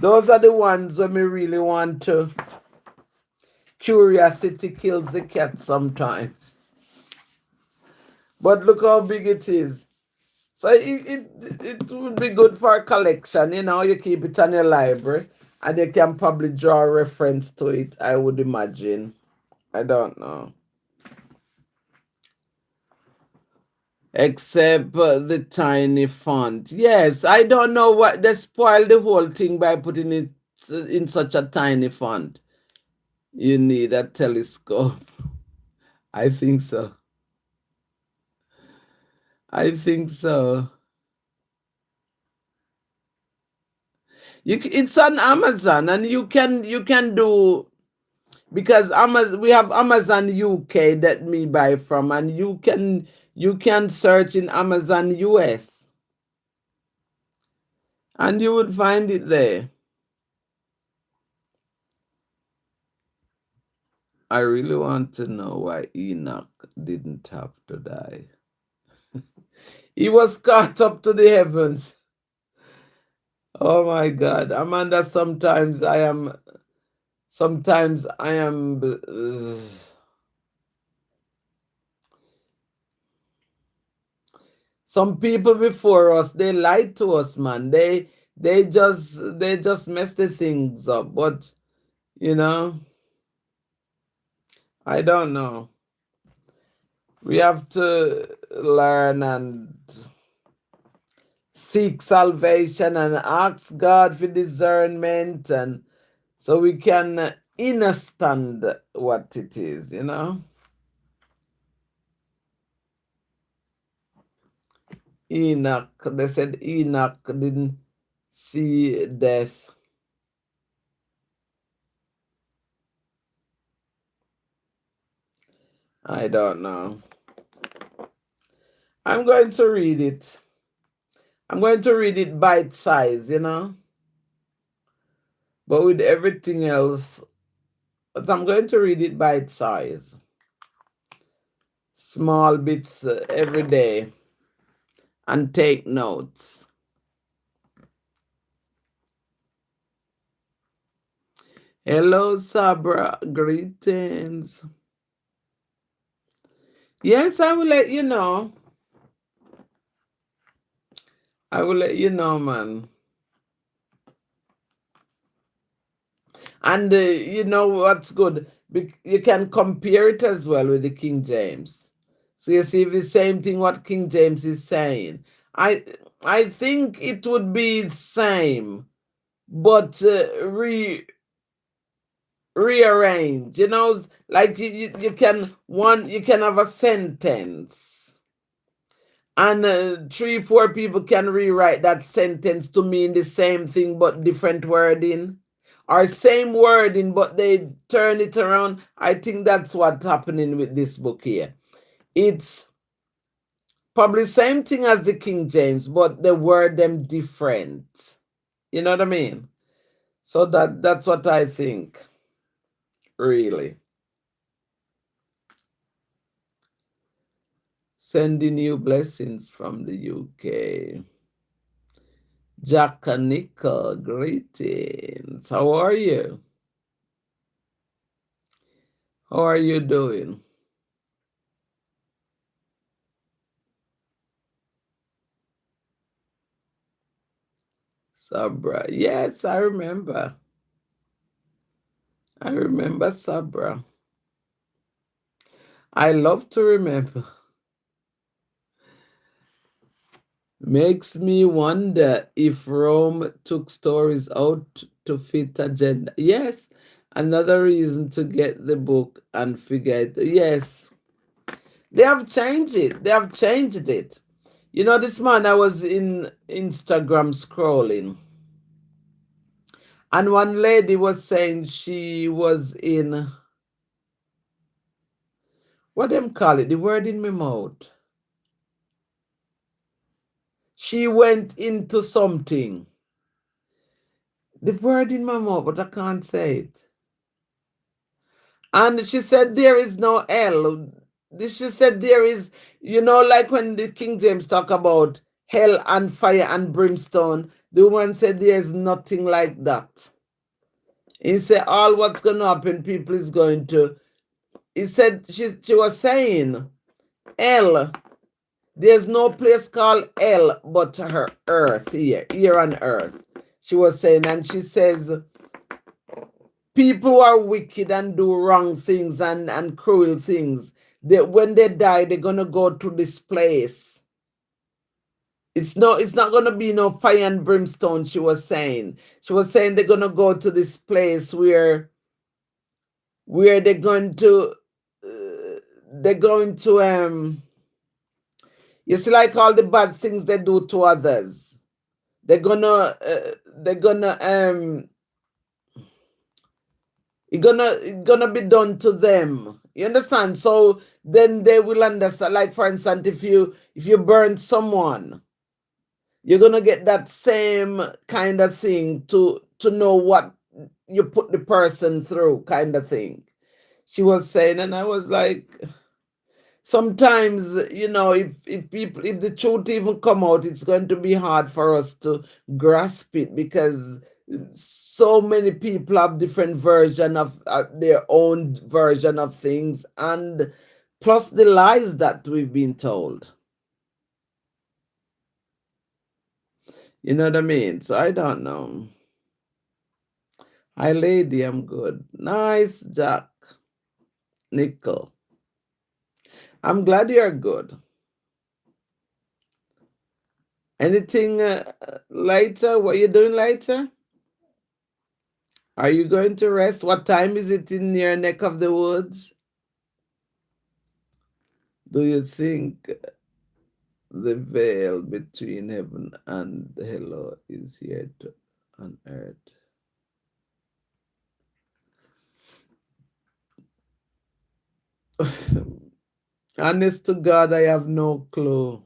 Those are the ones when we really want to. Curiosity kills the cat sometimes. But look how big it is. So it would be good for a collection. You keep it on your library and you can probably draw a reference to it, I would imagine. I don't know. Except the tiny font. Yes, I don't know what they spoiled the whole thing by putting it in such a tiny font. You need a telescope. I think so. I think so. It's on Amazon, and you can do because Amazon we have Amazon UK that me buy from, and you can search in Amazon US, and you would find it there. I really want to know why Enoch didn't have to die. He was caught up to the heavens. Oh my God, Amanda. Sometimes I am. Some people before us, they lied to us, man. They just messed the things up. But you know, I don't know. We have to learn and seek salvation and ask God for discernment, and so we can understand what it is. Enoch, they said Enoch didn't see death. I don't know. I'm going to read it. I'm going to read it bite size. But with everything else, but I'm going to read it bite size. small bits every day and take notes. Hello, Sabra. Greetings. Yes, I will let you know. I will let you know, man. And you know what's good? You can compare it as well with the King James. So you see the same thing what King James is saying. I I think it would be the same, but rearrange. You know, like you can you can have a sentence, and three, four people can rewrite that sentence to mean the same thing but different wording, or same wording but they turn it around. I think that's what's happening with this book here. It's probably same thing as the King James, but they word them different. You know what I mean? So that's what I think, really. Sending you blessings from the UK. Jack and Nicole, greetings. How are you? How are you doing? Sabra. Yes, I remember. I remember Sabra. I love to remember. Makes me wonder if Rome took stories out to fit agenda. Yes, another reason to get the book and figure it. Yes, they have changed it. They have changed it. You know, this man, I was in Instagram scrolling, and one lady was saying she was in, what them call it? The word in my mouth. She went into something. The word in my mouth, but I can't say it. And she said there is no hell. She said there is, you know, like when the King James talk about hell and fire and brimstone, the woman said there's nothing like that. He said all what's going to happen, people is going to. He said she was saying hell. There's no place called hell but her earth here on earth. She was saying, and she says people who are wicked and do wrong things and cruel things, when they die, they're gonna go to this place. It's not gonna be no fire and brimstone, she was saying. She was saying they're gonna go to this place where they're going to you see, like all the bad things they do to others. They're gonna it's gonna be done to them. You understand? So then they will understand. Like for instance, if you burn someone, you're gonna get that same kind of thing to know what you put the person through, kind of thing. She was saying, and I was like, sometimes, you know, if the truth even come out, it's going to be hard for us to grasp it, because so many people have different version of their own version of things, and plus the lies that we've been told. You know what I mean? So I don't know. Hi lady, I'm good. Nice, Jack. Nickel. I'm glad you're good. Anything later? What you doing later? Are you going to rest? What time is it in your neck of the woods? Do you think the veil between heaven and hell is here on earth? Honest to God, I have no clue.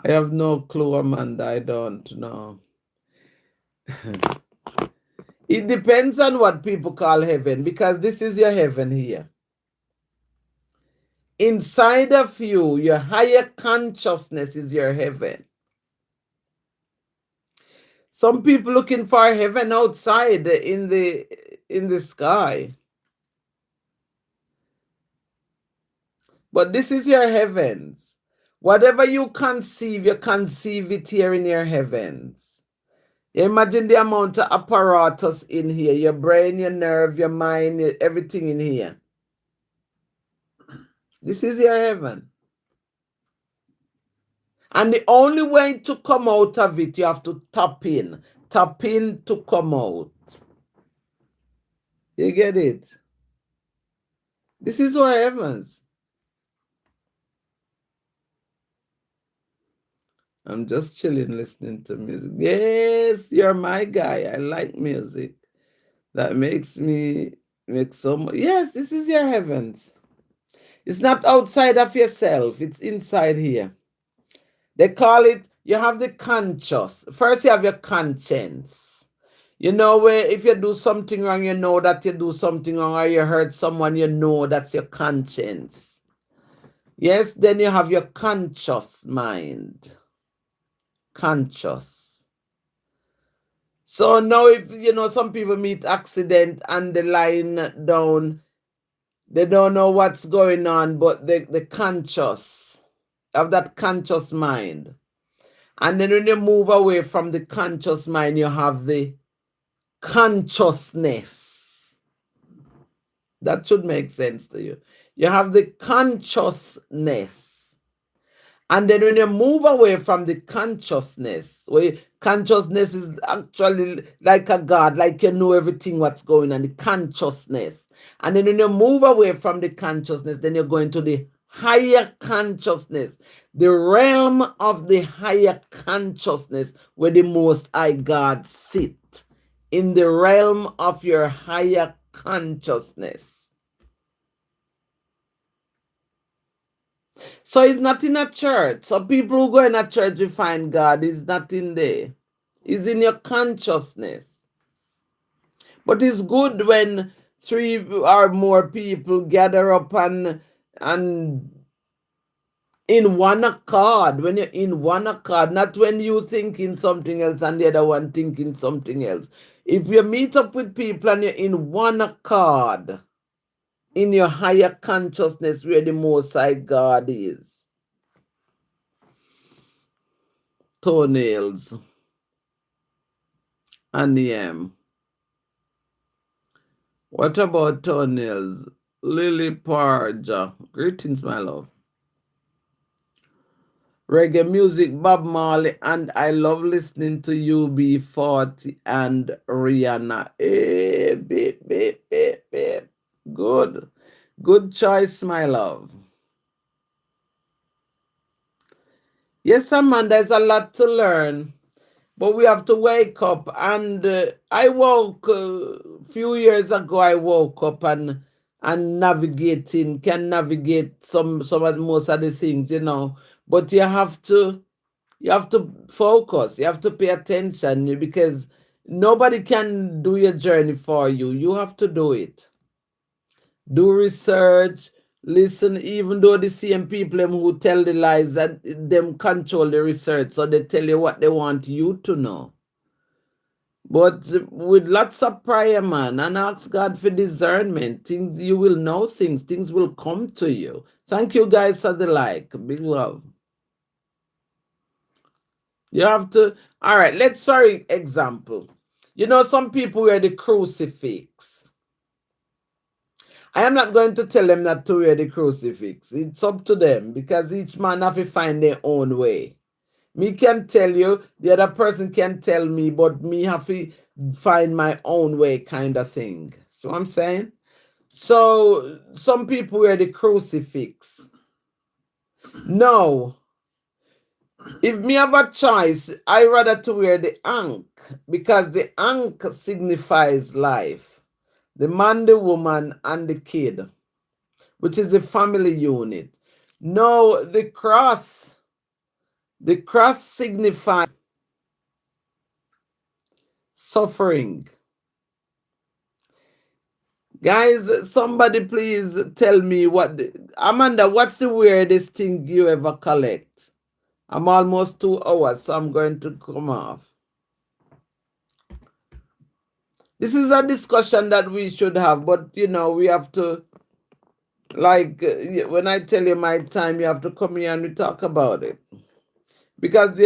I have no clue, Amanda. I don't know. It depends on what people call heaven, because this is your heaven here. Inside of you, your higher consciousness is your heaven. Some people looking for heaven outside in the sky. But this is your heavens. Whatever you conceive it here in your heavens. Imagine the amount of apparatus in here, your brain, your nerve, your mind, everything in here. This is your heaven. And the only way to come out of it, you have to tap in. Tap in to come out. You get it? This is our heavens. I'm just chilling, listening to music. Yes, you're my guy. I like music. That makes me make so much. Yes, this is your heavens. It's not outside of yourself. It's inside here. They call it, you have the conscious. First, you have your conscience. You know, where if you do something wrong, you know that you do something wrong, or you hurt someone, you know that's your conscience. Yes, then you have your conscious mind. Conscious. So now, if you know, some people meet accident and they lying down, they don't know what's going on, but the conscious of that conscious mind. And then when you move away from the conscious mind, you have the consciousness. That should make sense to you. You have the consciousness. And then when you move away from the consciousness, where consciousness is actually like a God, like you know everything what's going on, the consciousness. And then when you move away from the consciousness, then you're going to the higher consciousness, the realm of the higher consciousness where the Most High God sit, in the realm of your higher consciousness. So it's not in a church. So people who go in a church to find God is not in there. It's in your consciousness. But it's good when 3 or more people gather up and in one accord. When you're in one accord, not when you thinking something else and the other one thinking something else. If you meet up with people and you're in one accord, in your higher consciousness where the Most High God is. Toenails. And what about toenails? Lily Parja. Greetings, my love. Reggae music, Bob Marley, and I love listening to UB40 and Rihanna. Hey, beep, beep, beep, beep. Good. Good choice, my love. Yes, Amanda, there's a lot to learn. But we have to wake up. And I woke a few years ago. I woke up and can navigate some of most of the things, you know. But you have to focus. You have to pay attention because nobody can do your journey for you. You have to do it. Do research. Listen, even though the same people who tell the lies, that them control the research, so they tell you what they want you to know. But with lots of prayer, man, and ask God for discernment, things you will know, things will come to you. Thank you guys for the like. Big love. You have to, all right, let's for example. You know, some people wear the crucifix. I am not going to tell them not to wear the crucifix. It's up to them because each man have to find their own way. Me can tell you, the other person can tell me, but me have to find my own way kind of thing. So I'm saying? So some people wear the crucifix. No. If me have a choice, I rather to wear the ankh because the ankh signifies life. The man, the woman, and the kid, which is the family unit. No, the cross signifies suffering. Guys, somebody please tell me Amanda, what's the weirdest thing you ever collect? I'm almost 2 hours, so I'm going to come off. This is a discussion that we should have, but we have to, like, when I tell you my time, you have to come here and we talk about it. Because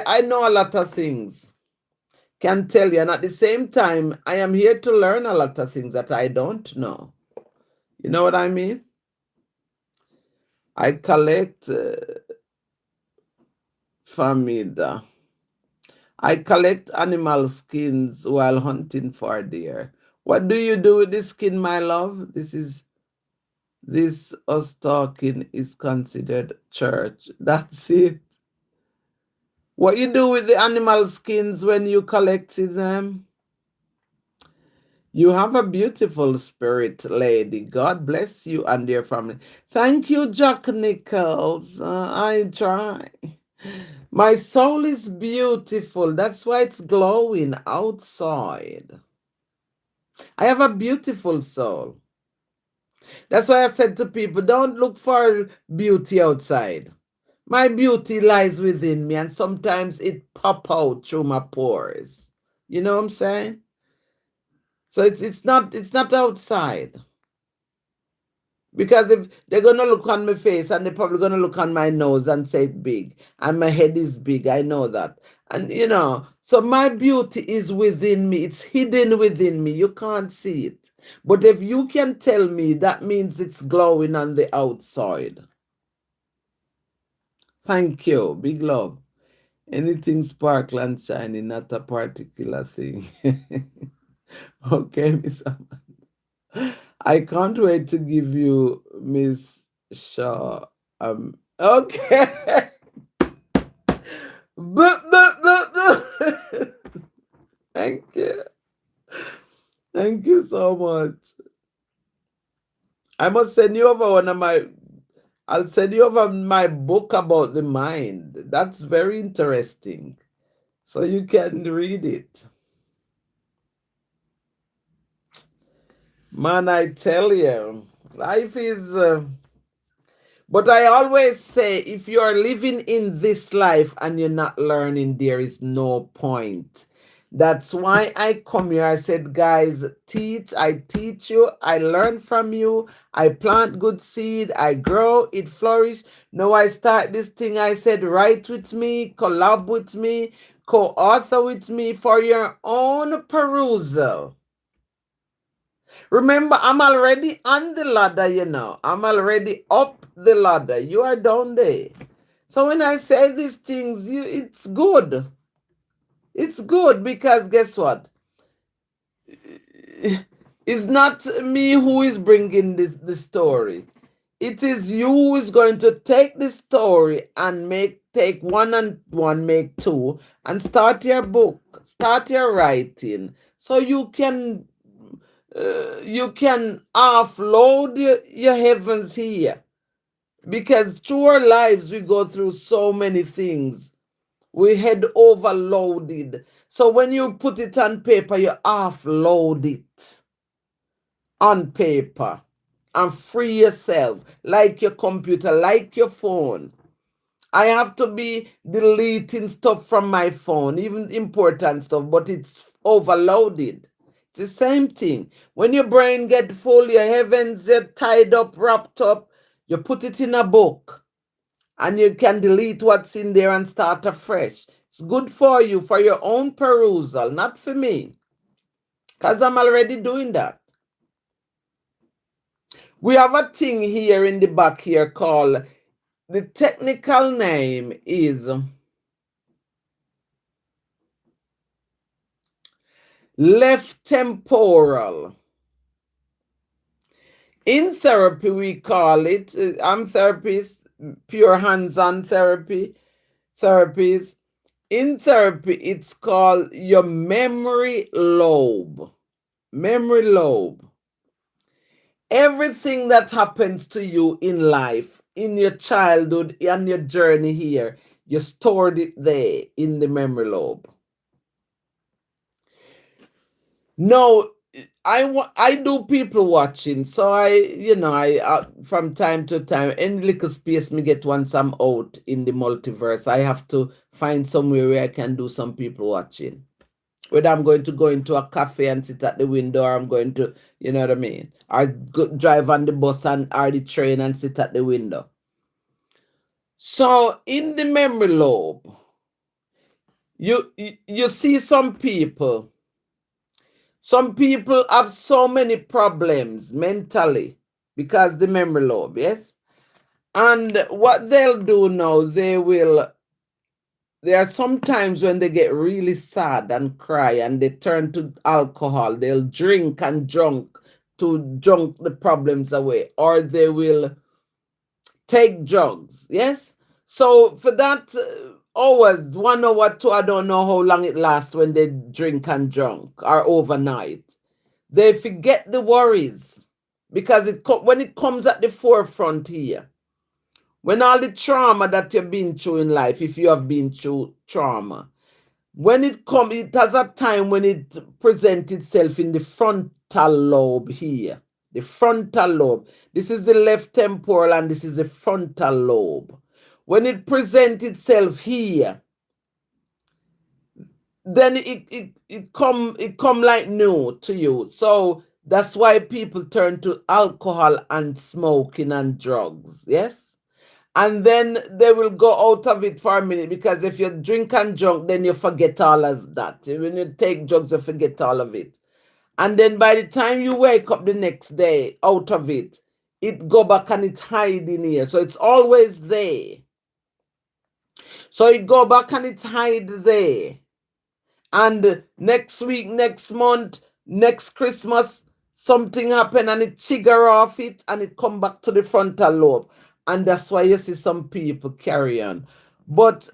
I know a lot of things, can tell you, and at the same time, I am here to learn a lot of things that I don't know. You know what I mean? I collect famida. I collect animal skins while hunting for deer. What do you do with the skin, my love? This us talking is considered church. That's it. What you do with the animal skins when you collected them? You have a beautiful spirit, lady. God bless you and your family. Thank you, Jack Nichols. I try. My soul is beautiful. That's why it's glowing outside. I have a beautiful soul. That's why I said to people, don't look for beauty outside. My beauty lies within me, and sometimes it pop out through my pores. You know what I'm saying? So it's not outside. Because if they're gonna look on my face and they're probably gonna look on my nose and say it's big, and my head is big, I know that. And so my beauty is within me, it's hidden within me. You can't see it. But if you can tell me, that means it's glowing on the outside. Thank you. Big love. Anything sparkle and shiny, not a particular thing. Okay, Miss Amanda. I can't wait to give you Miss Shaw. Okay. Thank you. Thank you so much. I must send you over I'll send you over my book about the mind. That's very interesting. So you can read it. Man, I tell you, life is. But I always say, if you are living in this life and you're not learning, there is no point. That's why I come here. I said, guys, I teach you, I learn from you, I plant good seed, I grow, it flourish. Now I start this thing. I said, write with me, collab with me, co-author with me for your own perusal. Remember, I'm already on the ladder. I'm already up the ladder. You are down there. So when I say these things, it's good. It's good because guess what? It's not me who is bringing the story. It is you who is going to take the story and take one and one, make two, and start your book, start your writing, so you can offload your heavens here. Because through our lives, we go through so many things. We head overloaded. So when you put it on paper, you offload it on paper and free yourself, like your computer, like your phone. I have to be deleting stuff from my phone, even important stuff, but it's overloaded. It's the same thing. When your brain get full, your heavens get tied up, wrapped up, you put it in a book and you can delete what's in there and start afresh. It's good for you, for your own perusal, not for me, because I'm already doing that. We have a thing here in the back here called, the technical name is left temporal. In therapy, we call it, I'm therapist, pure hands-on therapies. In therapy, it's called your memory lobe. Memory lobe. Everything that happens to you in life, in your childhood, and your journey here, you stored it there in the memory lobe. Now, I do people watching, so I from time to time, any little space me get once I'm out in the multiverse, I have to find somewhere where I can do some people watching. Whether I'm going to go into a cafe and sit at the window, or I'm going to, you know what I mean, or drive on the bus and or the train and sit at the window. So in the memory lobe, you see some people. Some people have so many problems mentally because the memory lobe, yes? And what they'll do now, there are some times when they get really sad and cry and they turn to alcohol. They'll drink and drunk to drunk the problems away, or they will take drugs, yes? So for that hours, 1 hour, two, I don't know how long it lasts when they drink and drunk or overnight. They forget the worries because when it comes at the forefront here, when all the trauma that you've been through in life, if you have been through trauma, when it has a time when it presents itself in the frontal lobe here. The frontal lobe. This is the left temporal and this is the frontal lobe. When it presents itself here, then it come like new to you. So that's why people turn to alcohol and smoking and drugs, yes? And then they will go out of it for a minute, because if you drink and drunk, then you forget all of that. When you take drugs, you forget all of it. And then by the time you wake up the next day out of it, it go back and it's hiding here. So it's always there. So it go back and it's hide there. And next week, next month, next Christmas, something happen and it trigger off it and it come back to the frontal lobe. And that's why you see some people carry on. But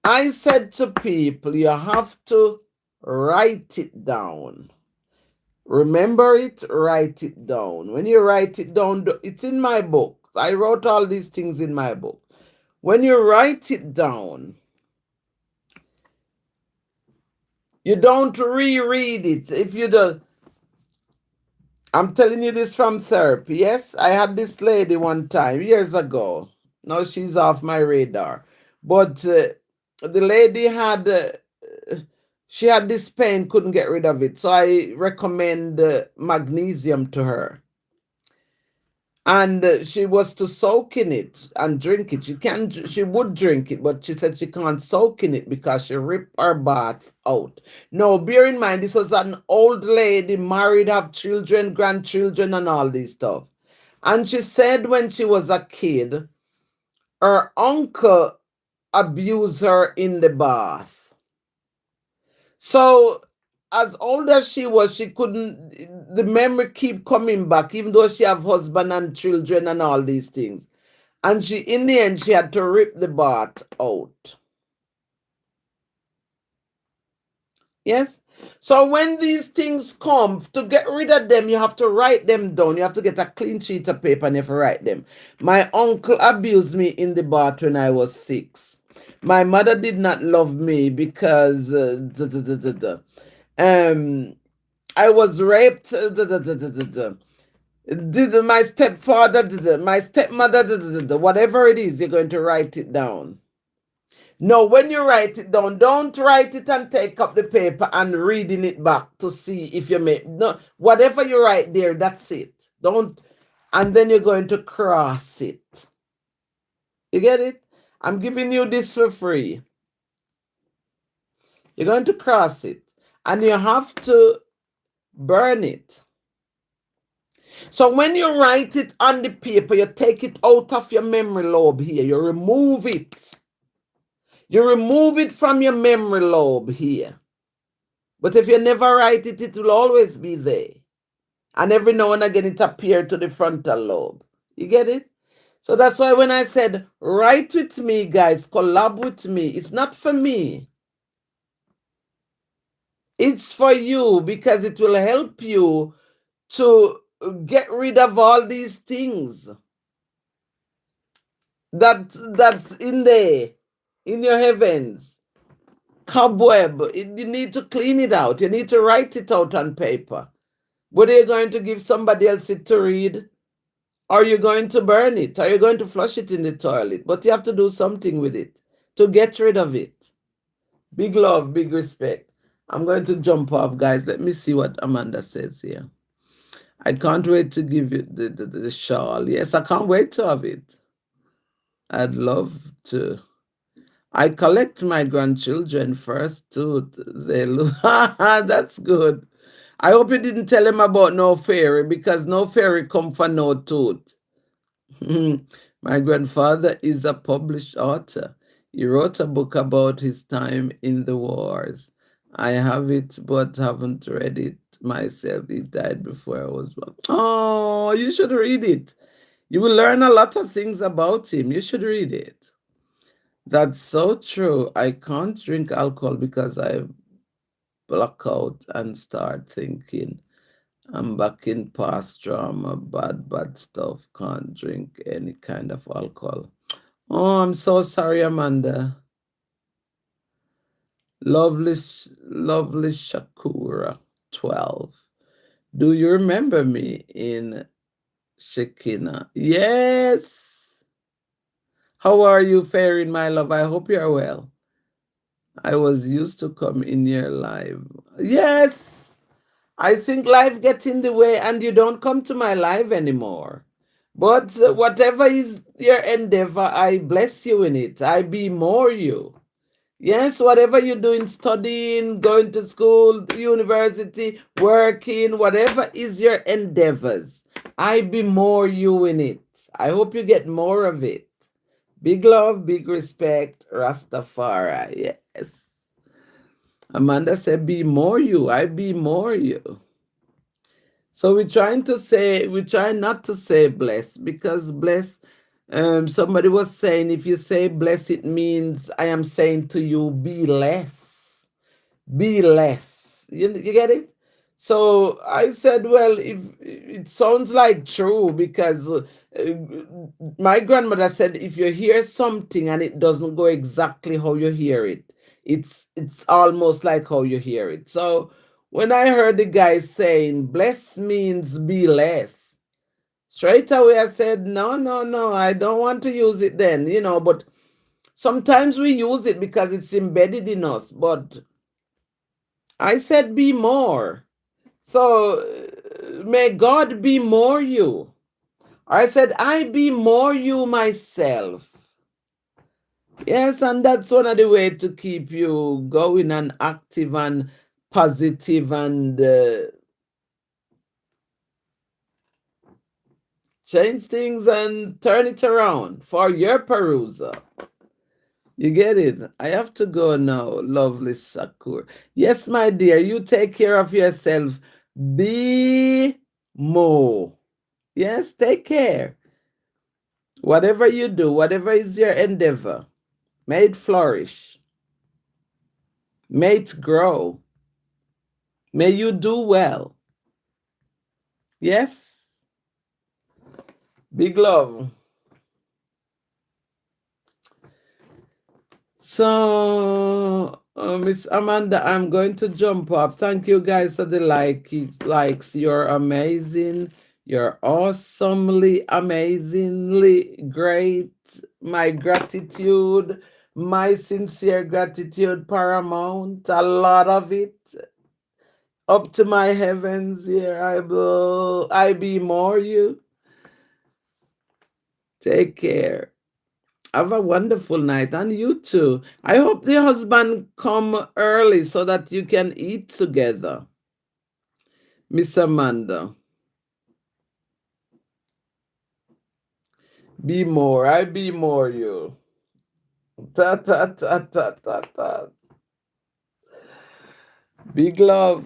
I said to people, you have to write it down. Remember it, write it down. When you write it down, it's in my book. I wrote all these things in my book. When you write it down, you don't reread it. If you do, I'm telling you this from therapy. Yes, I had this lady one time years ago. Now she's off my radar. But the lady she had this pain, couldn't get rid of it. So I recommend magnesium to her. And she was to soak in it and drink it. She would drink it, but she said she can't soak in it because she ripped her bath out. Now, bear in mind, this was an old lady, married, have children, grandchildren, and all this stuff. And she said when she was a kid, her uncle abused her in the bath. So as old as she was, she couldn't, the memory keep coming back, even though she have husband and children and all these things. And in the end, she had to rip the bath out. Yes? So when these things come, to get rid of them, you have to write them down. You have to get a clean sheet of paper and you have to write them. My uncle abused me in the bath when I was 6. My mother did not love me because I was raped. My stepfather, my stepmother, whatever it is, you're going to write it down. No, when you write it down, don't write it and take up the paper and reading it back to see if you make no whatever you write there, that's it. Don't, and then you're going to cross it. You get it? I'm giving you this for free. You're going to cross it, and you have to burn it. So when you write it on the paper, you take it out of your memory lobe here. You remove it. You remove it from your memory lobe here. But if you never write it, it will always be there. And every now and again, it appears to the frontal lobe. You get it? So that's why when I said, write with me, guys, collab with me, it's not for me. It's for you, because it will help you to get rid of all these things that's in there, in your heavens. cobweb. You need to clean it out. You need to write it out on paper. Whether you're going to give somebody else it to read, or you're going to burn it, or you're going to flush it in the toilet. But you have to do something with it to get rid of it. Big love, big respect. I'm going to jump off, guys. Let me see what Amanda says here. I can't wait to give you the shawl. Yes, I can't wait to have it. I'd love to. I collect my grandchildren first too. They look, that's good. I hope you didn't tell him about no fairy because no fairy come for no tooth. My grandfather is a published author. He wrote a book about his time in the wars. I have it but haven't read it myself. He died before I was born. Oh, you should read it. You will learn a lot of things about him. You should read it. That's so true. I can't drink alcohol because I block out and start thinking. I'm back in past drama, bad stuff. Can't drink any kind of alcohol. Oh, I'm so sorry, Amanda. Lovely, lovely Shakura, 12. Do you remember me in Shekina? Yes. How are you faring, my love? I hope you're well. I was used to come in your live. Yes. I think life gets in the way and you don't come to my live anymore. But whatever is your endeavor, I bless you in it. I be more you. Yes, whatever you're doing, studying, going to school, university, working, whatever is your endeavors, I be more you in it. I hope you get more of it. Big love, big respect, Rastafari. Yes. Amanda said, be more you. I be more you. So we're trying not to say bless because bless, somebody was saying if you say bless, it means I am saying to you, be less. Be less. You get it? So I said, well, if it sounds like true because my grandmother said if you hear something and it doesn't go exactly how you hear it, it's almost like how you hear it. So when I heard the guy saying bless means be less, straight away I said, no, I don't want to use it then, but sometimes we use it because it's embedded in us. But I said be more. So may God be more you. I said I be more you myself. Yes, and that's one of the ways to keep you going and active and positive and change things and turn it around for your perusal. You get it? I have to go now, lovely Sakur. Yes, my dear, you take care of yourself. Be more. Yes, take care. Whatever you do, whatever is your endeavor, may it flourish. May it grow. May you do well. Yes? Big love. So, Miss Amanda, I'm going to jump up. Thank you guys for the likes. You're amazing. You're awesomely, amazingly great. My gratitude, my sincere gratitude, paramount. A lot of it. Up to my heavens here. I be more you. Take care. Have a wonderful night, and you too. I hope the husband come early so that you can eat together. Miss Amanda, be more. I be more you. Ta ta ta ta ta ta. Big love.